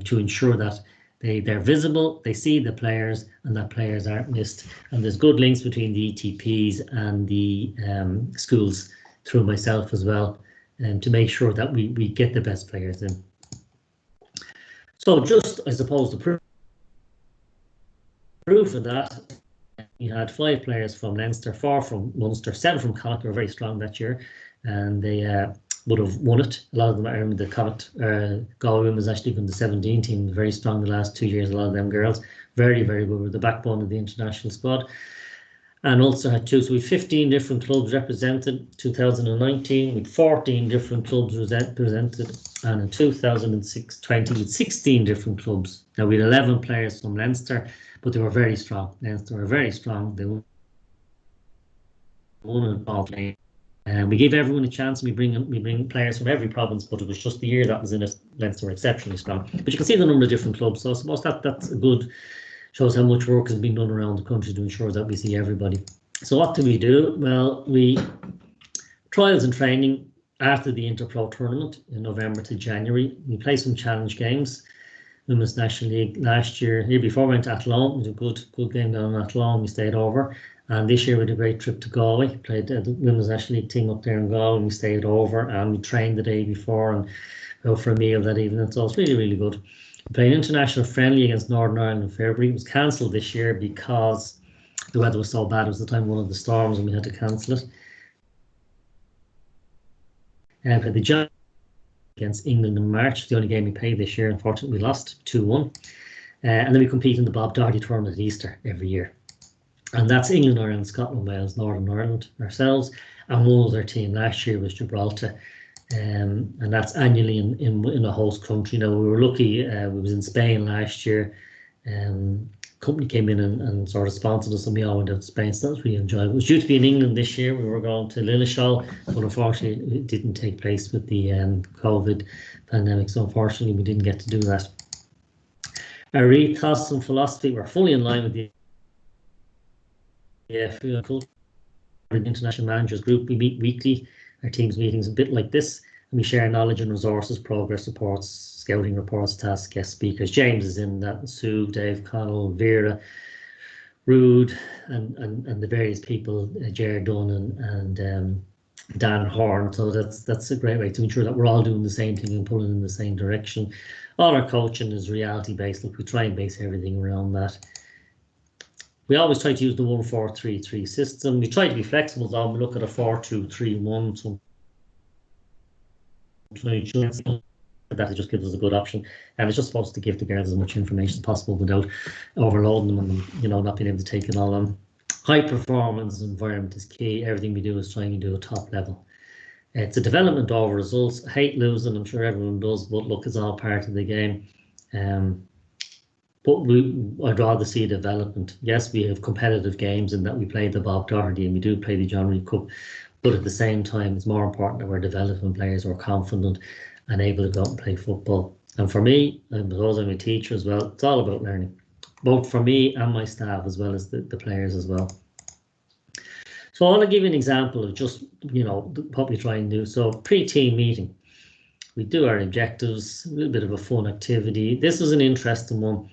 to ensure that they're visible, they see the players, and that players aren't missed. And there's good links between the ETPs and the schools through myself as well, to make sure that we get the best players in. So just, I suppose, the proof of that, we had 5 players from Leinster, 4 from Munster, 7 from Connacht. Were very strong that year, and they would have won it. A lot of them are in the Connacht. Galway was actually in the 17 team, very strong the last 2 years. A lot of them girls, very, very good, with the backbone of the international squad. and Ulster had 2. So we had 15 different clubs represented. 2019, we had 14 different clubs represented, and in 2020, we had 16 different clubs. Now we had 11 players from Leinster, but they were very strong. Leinster were very strong. They won in all games. And we gave everyone a chance. We bring players from every province, but it was just the year that was in it. Leinster were exceptionally strong. But you can see the number of different clubs. So I suppose that's a good, shows how much work has been done around the country to ensure that we see everybody. So what do we do? Well, we trials and training after the Interpro tournament in November to January. We play some challenge games. Women's National League last year before we went to Athlone. We did a good game down in Athlone. We stayed over. And this year we had a great trip to Galway. Played the Women's National League team up there in Galway. We stayed over and we trained the day before and out for a meal that evening. So it's really, really good. We played an international friendly against Northern Ireland in February. It was cancelled this year because the weather was so bad. It was the time of one of the storms and we had to cancel it. And played the Giants against England in March. The only game we played this year. Unfortunately, we lost 2-1. And then we compete in the Bob Doherty tournament at Easter every year. And that's England, Ireland, Scotland, Wales, Northern Ireland, ourselves, and one other team. Last year was Gibraltar, and that's annually in a host country. Now we were lucky; we was in Spain last year. Company came in and sort of sponsored us, and we all went out to Spain. So that was really enjoyable. It was due to be in England this year. We were going to Lilleshall, but unfortunately it didn't take place with the COVID pandemic. So unfortunately we didn't get to do that. Our ethos and philosophy were fully in line with the the International Managers Group. We meet weekly. Our team's meetings a bit like this, and we share knowledge and resources, progress reports, scouting reports, tasks, guest speakers. James is in that, Sue, Dave, Connell, Vera, Rude, and the various people, Jared Dunn and Dan Horn. So that's a great way to ensure that we're all doing the same thing and pulling in the same direction. All our coaching is reality based. Look, we try and base everything around that. We always try to use the 1-4-3-3 system. We try to be flexible though. We look at a 4-2-3-1. That just gives us a good option, and it's just supposed to give the girls as much information as possible without overloading them and not being able to take it all on. High performance environment is key. Everything we do is trying to do a top level. It's a development over results. I hate losing. I'm sure everyone does, but look, it's all part of the game. But I'd rather see development. Yes, we have competitive games in that we play the Bob Doherty and we do play the John Reid Cup, but at the same time, it's more important that we're developing players who are confident and able to go out and play football. And for me, and because I'm a teacher as well, it's all about learning, both for me and my staff as well as the players as well. So I want to give you an example of just, what we try and do. So pre-team meeting, we do our objectives, a little bit of a fun activity. This was an interesting one.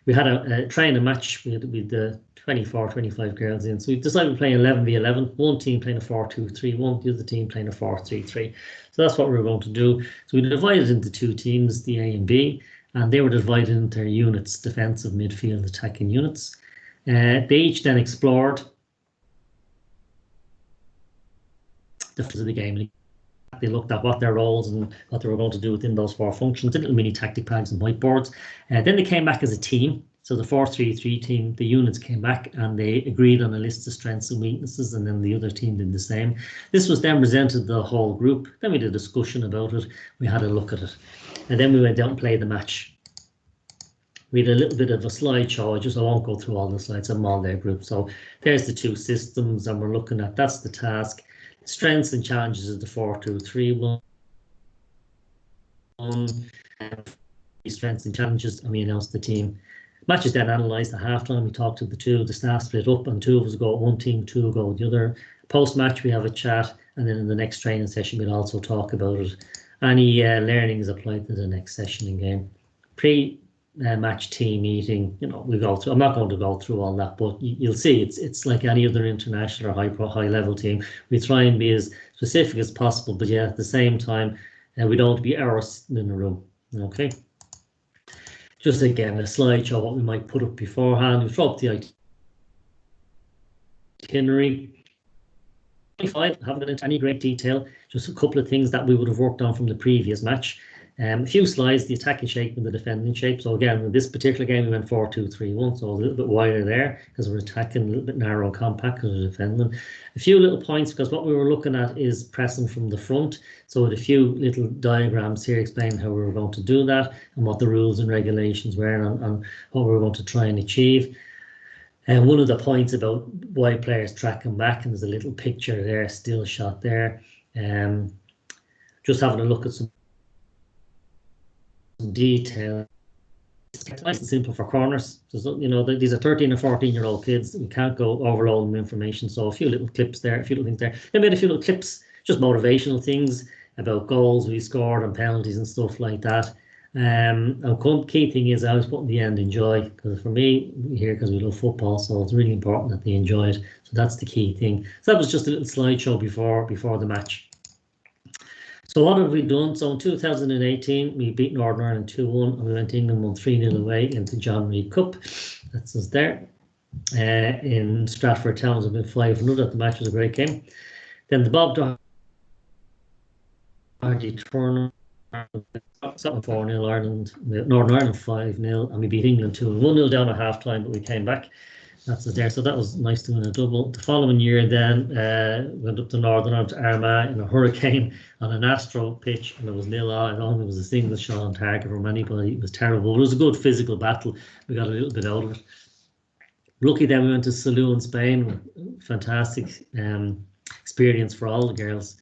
We had a training match with the 24, 25 girls in. So we decided to play 11v11, one team playing a 4-2-3-1, the other team playing a 4-3-3. So that's what we were going to do. So we divided into two teams, the A and B, and they were divided into their units, defensive, midfield, attacking units. They each then explored the game. They looked at what their roles and what they were going to do within those four functions, little mini tactic pads and whiteboards. Then they came back as a team. So the 4-3-3 team, the units came back and they agreed on a list of strengths and weaknesses, and then the other team did the same. This was then presented to the whole group. Then we did a discussion about it. We had a look at it. And then we went out and played the match. We had a little bit of a slideshow. I won't go through all the slides. I'm all their group. So there's the two systems and we're looking at, that's the task. Strengths and challenges is the 4-2-3-1. Strengths and challenges, and we announced the team. Match is then analysed at halftime. We talked to the staff split up, and two of us go with one team, two will go with the other. Post-match, we have a chat, and then in the next training session, we'll also talk about it. Any learnings applied to the next session in game. Pre-match team meeting, we go through. I'm not going to go through all that, but you'll see it's like any other international or high-level team. We try and be as specific as possible, but yeah, at the same time, we don't be hours in a room. Okay. Just again, a slideshow, what we might put up beforehand. We throw up the itinerary. 25, haven't gone into any great detail, just a couple of things that we would have worked on from the previous match. A few slides, the attacking shape and the defending shape. So again, in this particular game, we went 4-2-3-1, so a little bit wider there because we're attacking, a little bit narrow and compact because we're defending. A few little points because what we were looking at is pressing from the front. So with a few little diagrams here explaining how we were going to do that and what the rules and regulations were and what we were going to try and achieve. And one of the points about why players tracking back, and there's a little picture there, still shot there. Just having a look at some detail. It's nice and simple for corners. So, you know, these are 13 or 14-year-old kids. We can't go overload them information. So a few little clips there, a few little things there. They made a few little clips, just motivational things about goals we scored and penalties and stuff like that. And key thing is I always put in the end enjoy, because for me here, because we love football, so it's really important that they enjoy it. So that's the key thing. So that was just a little slideshow before the match. So what have we done? So in 2018, we beat Northern Ireland 2-1, and we went to England 3-0 away into John Reid Cup. That's us there. In Stratford Town, it's been 5-0. That the match was a great game. Then the Bob Doherty tournament, 4-0 Ireland, Northern Ireland 5-0, and we beat England 2-1. 1-0 down at half time, but we came back. That's us there. So that was nice to win a double. The following year then went up to Northern Ireland to Armagh in a hurricane on an Astro pitch, and it was 0-0. I don't think it was a single shot on target from anybody. It was terrible. It was a good physical battle. We got a little bit out of it. Lucky then we went to Salou in Spain. Fantastic experience for all the girls,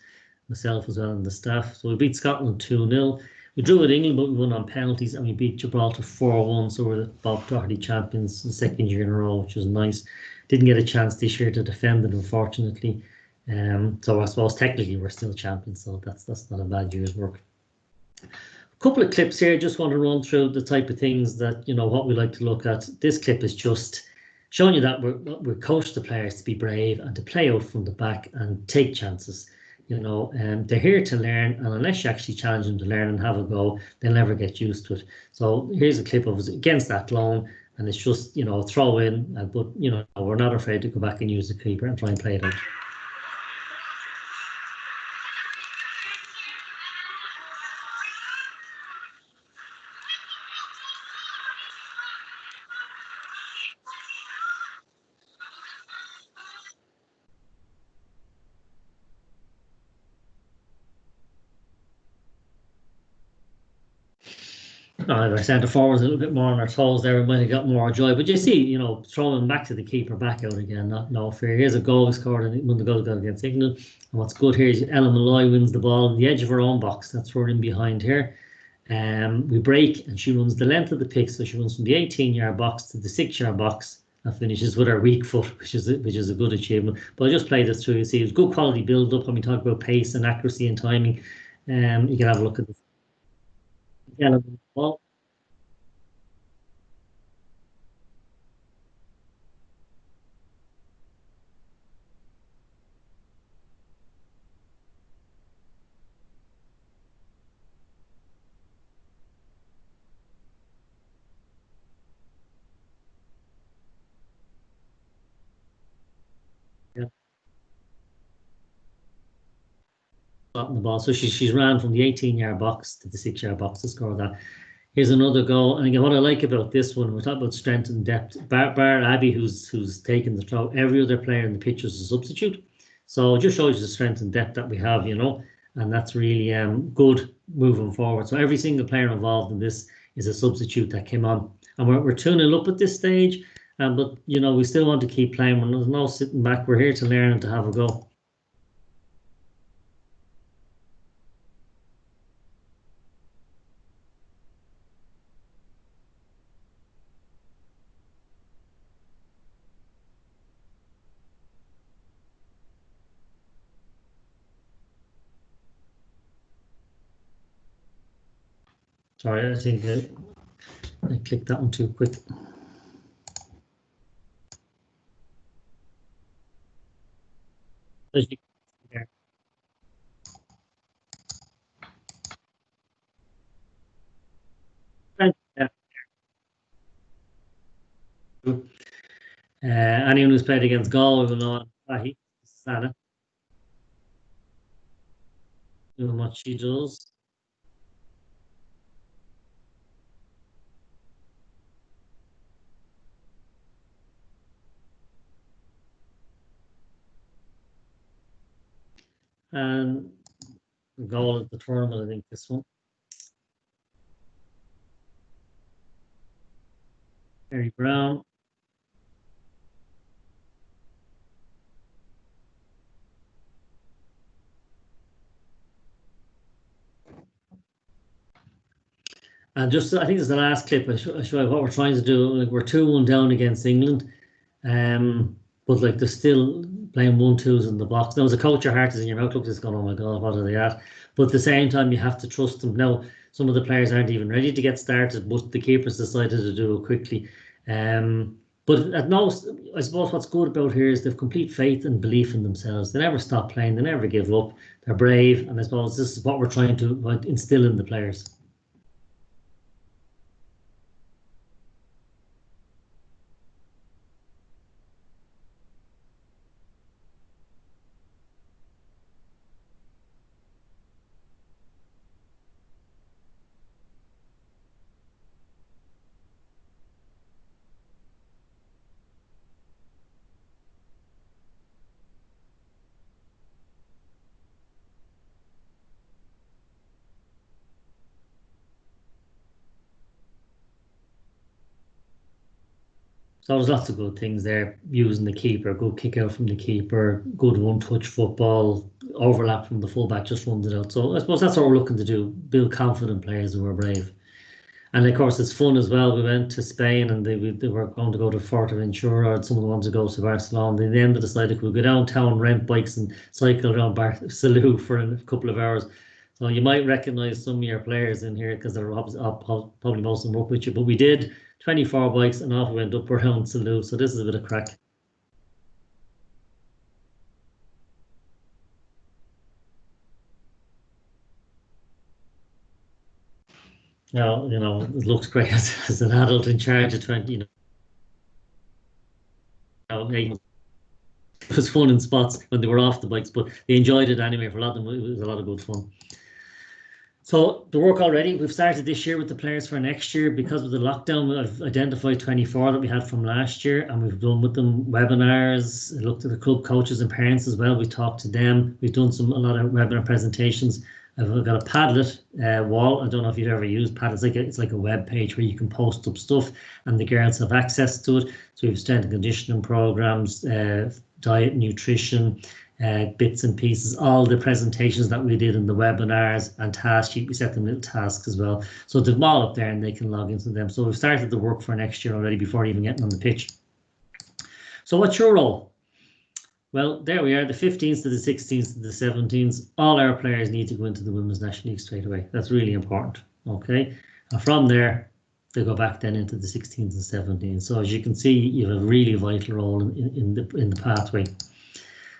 myself as well, and the staff. So we beat Scotland 2-0. We drew with England, but we won on penalties, and we beat Gibraltar 4-1. So we're the Bob Doherty champions the second year in a row, which was nice. Didn't get a chance this year to defend it, unfortunately. So I suppose technically we're still champions, so that's not a bad year's work. A couple of clips here. Just want to run through the type of things that, you know, what we like to look at. This clip is just showing you that we're coached the players to be brave and to play out from the back and take chances. You know, they're here to learn, and unless you actually challenge them to learn and have a go, they'll never get used to it. So here's a clip of us against that loan, and it's just, you know, throw in, but, you know, we're not afraid to go back and use the keeper and try and play it out. If our centre forwards a little bit more on our toes there, we might have got more joy. But you see, you know, throwing back to the keeper, back out again, no fear. Here's a goal we scored, and one of the goals got against England. And what's good here is Ellen Malloy wins the ball on the edge of her own box. That's where we're in behind here. We break, and she runs the length of the pitch, so she runs from the 18-yard box to the 6-yard box and finishes with her weak foot, which is a good achievement. But I just played this through. You see, it was good quality build up when we talk about pace and accuracy and timing. You can have a look at this. Well, yeah, the ball. So she's ran from the 18-yard box to the 6-yard box to score that. Here's another goal. And again, what I like about this one, we're talking about strength and depth. Bar Abby, who's taken the throw, every other player in the pitch is a substitute. So it just shows you the strength and depth that we have, you know, and that's really good moving forward. So every single player involved in this is a substitute that came on. And we're 2-0 up at this stage, but, you know, we still want to keep playing. There's no sitting back. We're here to learn and to have a go. Sorry, I think I clicked that one too quick. Anyone who's played against Galway will know Sana doing what she does. And the goal of the tournament, I think this one. Harry Brown. And just, I think it's the last clip. I show you what we're trying to do. Like, we're 2-1 down against England, but like they're still playing 1-2s in the box. Now, as a coach, your heart is in your mouth. Look, it's going, oh my God, what are they at? But at the same time, you have to trust them. Now, some of the players aren't even ready to get started, but the keepers decided to do it quickly. But at most, I suppose what's good about here is they've complete faith and belief in themselves. They never stop playing. They never give up. They're brave, and I suppose this is what we're trying to instill in the players. So there's lots of good things there. Using the keeper, good kick out from the keeper, good one-touch football, overlap from the fullback, just runs it out. So I suppose that's what we're looking to do: build confident players who are brave. And of course, it's fun as well. We went to Spain, and they were going to go to Fuerteventura, and some of them wanted to go to Barcelona. They then decided we go downtown, rent bikes, and cycle around Salou for a couple of hours. So you might recognise some of your players in here because they're probably most of them up with you. But we did 24 bikes, and off we went up around Salou. So this is a bit of crack. Now, it looks great as an adult in charge of 20. It was fun in spots when they were off the bikes, but they enjoyed it anyway. For a lot of them, it was a lot of good fun. So the work already, we've started this year with the players for next year. Because of the lockdown, I've identified 24 that we had from last year, and we've done with them webinars, looked at the club coaches and parents as well. We talked to them. We've done a lot of webinar presentations. I've got a Padlet wall. I don't know if you've ever used Padlet. It's like a web page where you can post up stuff, and the girls have access to it. So we've strength and conditioning programs, diet, nutrition, bits and pieces, all the presentations that we did in the webinars, and task sheet. We set them little tasks as well. So they're all up there and they can log into them. So we've started the work for next year already before even getting on the pitch. So what's your role? Well, there we are, the 15s to the 16s to the 17s. All our players need to go into the Women's National League straight away. That's really important. Okay. And from there, they go back then into the 16s and 17s. So as you can see, you have a really vital role in the pathway.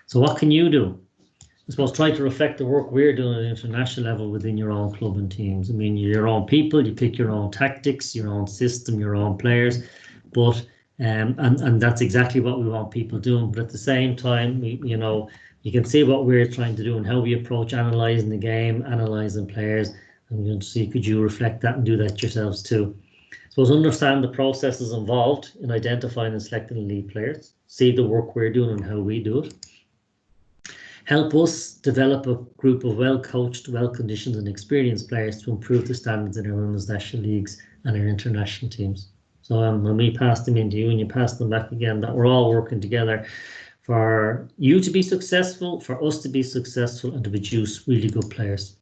So what can you do? I suppose try to reflect the work we're doing at an international level within your own club and teams. I mean, you're your own people, you pick your own tactics, your own system, your own players, but and that's exactly what we want people doing. But at the same time, you can see what we're trying to do and how we approach analysing the game, analysing players, and you see, could you reflect that and do that yourselves too? So understand the processes involved in identifying and selecting elite players, see the work we're doing and how we do it. Help us develop a group of well-coached, well-conditioned and experienced players to improve the standards in our women's national leagues and our international teams. So when we pass them into you and you pass them back again, that we're all working together for you to be successful, for us to be successful, and to produce really good players.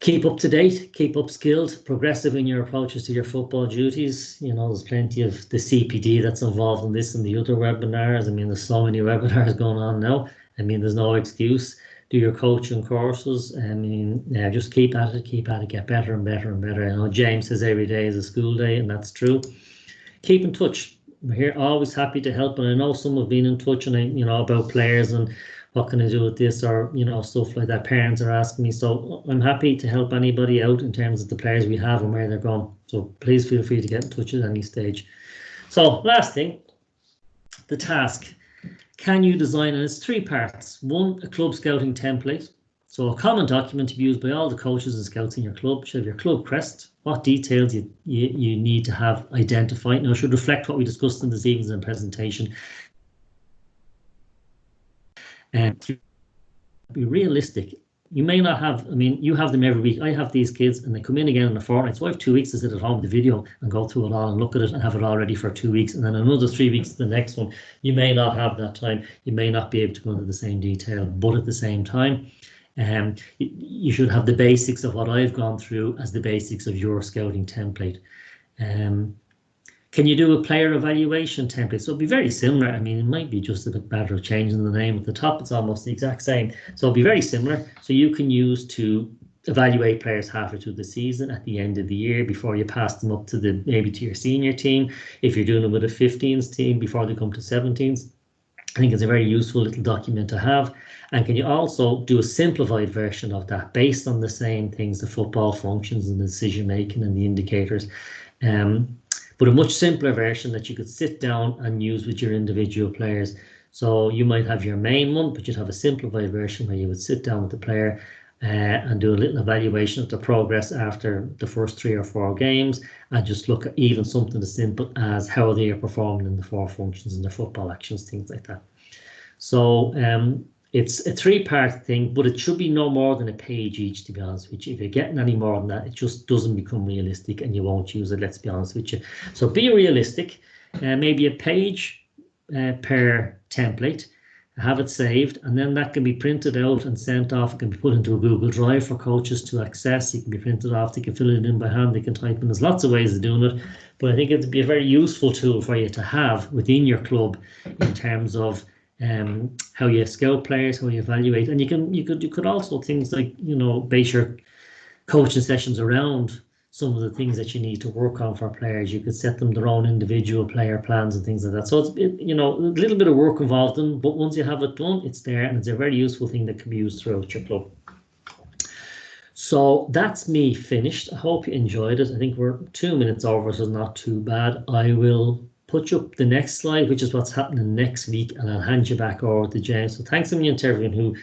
Keep up to date, keep upskilled, progressive in your approaches to your football duties. There's plenty of the CPD that's involved in this and the other webinars. I mean, there's so many webinars going on now. I mean, there's no excuse. Do your coaching courses. I mean, just keep at it, get better and better and better. I know James says every day is a school day, and that's true. Keep in touch. We're here, always happy to help. And I know some have been in touch and about players and what can I do with this, or stuff like that. Parents are asking me, so I'm happy to help anybody out in terms of the players we have and where they're going. So please feel free to get in touch at any stage. So last thing, the task. Can you design, and it's 3 parts. 1, a club scouting template. So a common document to be used by all the coaches and scouts in your club. Should have your club crest, what details you need to have identified. Now it should reflect what we discussed in this evening's presentation. And be realistic. You may not have, I mean, you have them every week. I have these kids and they come in again in a fortnight. So I have 2 weeks to sit at home with the video and go through it all and look at it and have it all ready for 2 weeks. And then another 3 weeks to the next one. You may not have that time. You may not be able to go into the same detail, but at the same time, you should have the basics of what I've gone through as the basics of your scouting template. Can you do a player evaluation template? So it'll be very similar. I mean, it might be just a bit better of changing the name at the top. It's almost the exact same. So it'll be very similar. So you can use to evaluate players halfway through the season, at the end of the year, before you pass them up to maybe to your senior team. If you're doing it with a 15s team before they come to 17s. I think it's a very useful little document to have. And can you also do a simplified version of that based on the same things, the football functions and the decision making and the indicators, but a much simpler version that you could sit down and use with your individual players. So you might have your main one, but you'd have a simplified version where you would sit down with the player and do a little evaluation of the progress after the first 3 or 4 games, and just look at even something as simple as how they are performing in the 4 functions and their football actions, things like that. So it's a 3-part thing, but it should be no more than a page each, to be honest with you. If you're getting any more than that, it just doesn't become realistic and you won't use it, let's be honest with you. So be realistic, maybe a page per template. Have it saved, and then that can be printed out and sent off. It can be put into a Google Drive for coaches to access. It can be printed off. They can fill it in by hand. They can type in. There's lots of ways of doing it, but I think it'd be a very useful tool for you to have within your club in terms of how you scout players, how you evaluate, and you could also things like, you know, base your coaching sessions around some of the things that you need to work on for players. You could set them their own individual player plans and things like that. So it's, you know, a little bit of work involved in, but once you have it done, it's there, and it's a very useful thing that can be used throughout your club. So that's me finished. I hope you enjoyed it. I think we're 2 minutes over, so it's not too bad. I will put you up the next slide, which is what's happening next week, and I'll hand you back over to James. So thanks a million to everyone who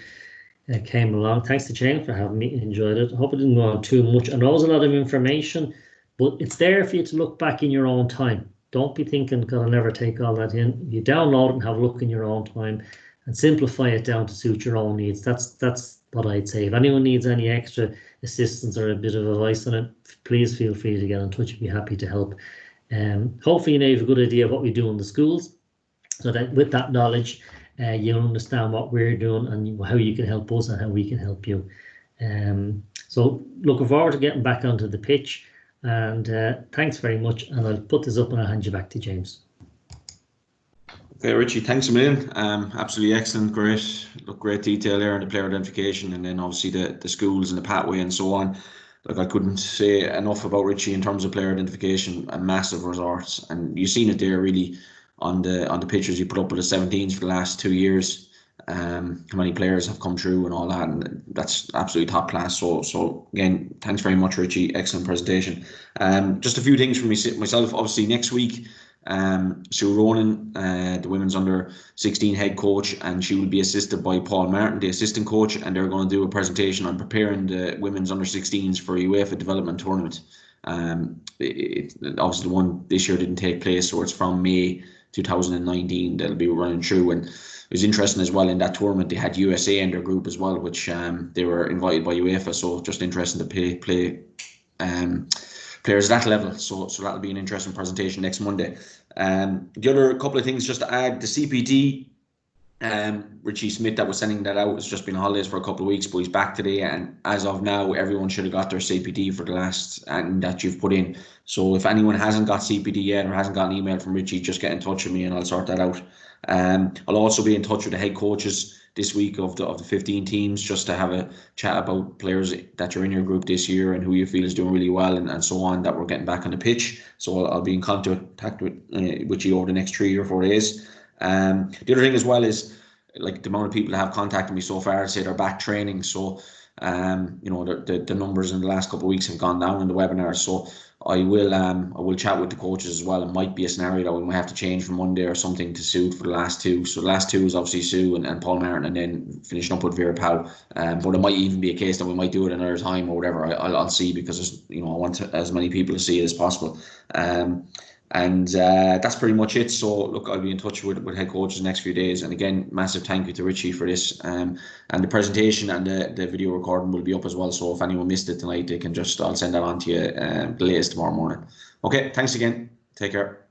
came along. Thanks to James for having me. Enjoyed it. I hope it didn't go on too much. I know there's a lot of information, but it's there for you to look back in your own time. Don't be thinking, God, I'll never take all that in. You download it and have a look in your own time and simplify it down to suit your own needs. That's what I'd say. If anyone needs any extra assistance or a bit of advice on it, please feel free to get in touch. I'd be happy to help. Hopefully you have a good idea of what we do in the schools, so that with that knowledge, you'll understand what we're doing and how you can help us and how we can help you. So looking forward to getting back onto the pitch, and thanks very much, and I'll put this up and I'll hand you back to James. Okay, Richie, thanks a million. Absolutely excellent, great detail there on the player identification, and then obviously the schools and the pathway and so on. Like, I couldn't say enough about Richie in terms of player identification. A massive resource, and you've seen it there really on the pictures you put up with the 17s for the last 2 years. How many players have come through and all that, and that's absolutely top class. So again, thanks very much, Richie. Excellent presentation. Just a few things for myself. Obviously, next week, Sue Ronan, the women's under 16 head coach, and she will be assisted by Paul Martin, the assistant coach, and they're going to do a presentation on preparing the women's under 16s for a UEFA development tournament. Obviously the one this year didn't take place, so it's from May 2019 they'll be running through. And it was interesting as well, in that tournament they had USA in their group as well, which they were invited by UEFA, so just interesting to play players at that level. So that'll be an interesting presentation next Monday. The other couple of things just to add, the CPD, Richie Smith that was sending that out has just been on holidays for a couple of weeks, but he's back today, and as of now everyone should have got their CPD for the last and that you've put in. So if anyone hasn't got CPD yet or hasn't got an email from Richie, just get in touch with me and I'll sort that out. I'll also be in touch with the head coaches this week of the 15 teams, just to have a chat about players that you're in your group this year and who you feel is doing really well and so on, that we're getting back on the pitch. So I'll be in contact with you over the next 3 or 4 days. The other thing as well is, like, the amount of people that have contacted me so far to say they're back training. So you know, the numbers in the last couple of weeks have gone down in the webinars. So I will chat with the coaches as well. It might be a scenario that we might have to change from Monday or something to suit for the last two. So the last two is obviously Sue and Paul Martin, and then finishing up with Vera Powell. But it might even be a case that we might do it another time or whatever. I'll see, because, you know, I want as many people to see it as possible. And that's pretty much it. So look, I'll be in touch with head coaches the next few days. And again, massive thank you to Richie for this. And the presentation and the video recording will be up as well. So if anyone missed it tonight, I'll send that on to you the latest tomorrow morning. Okay, thanks again. Take care.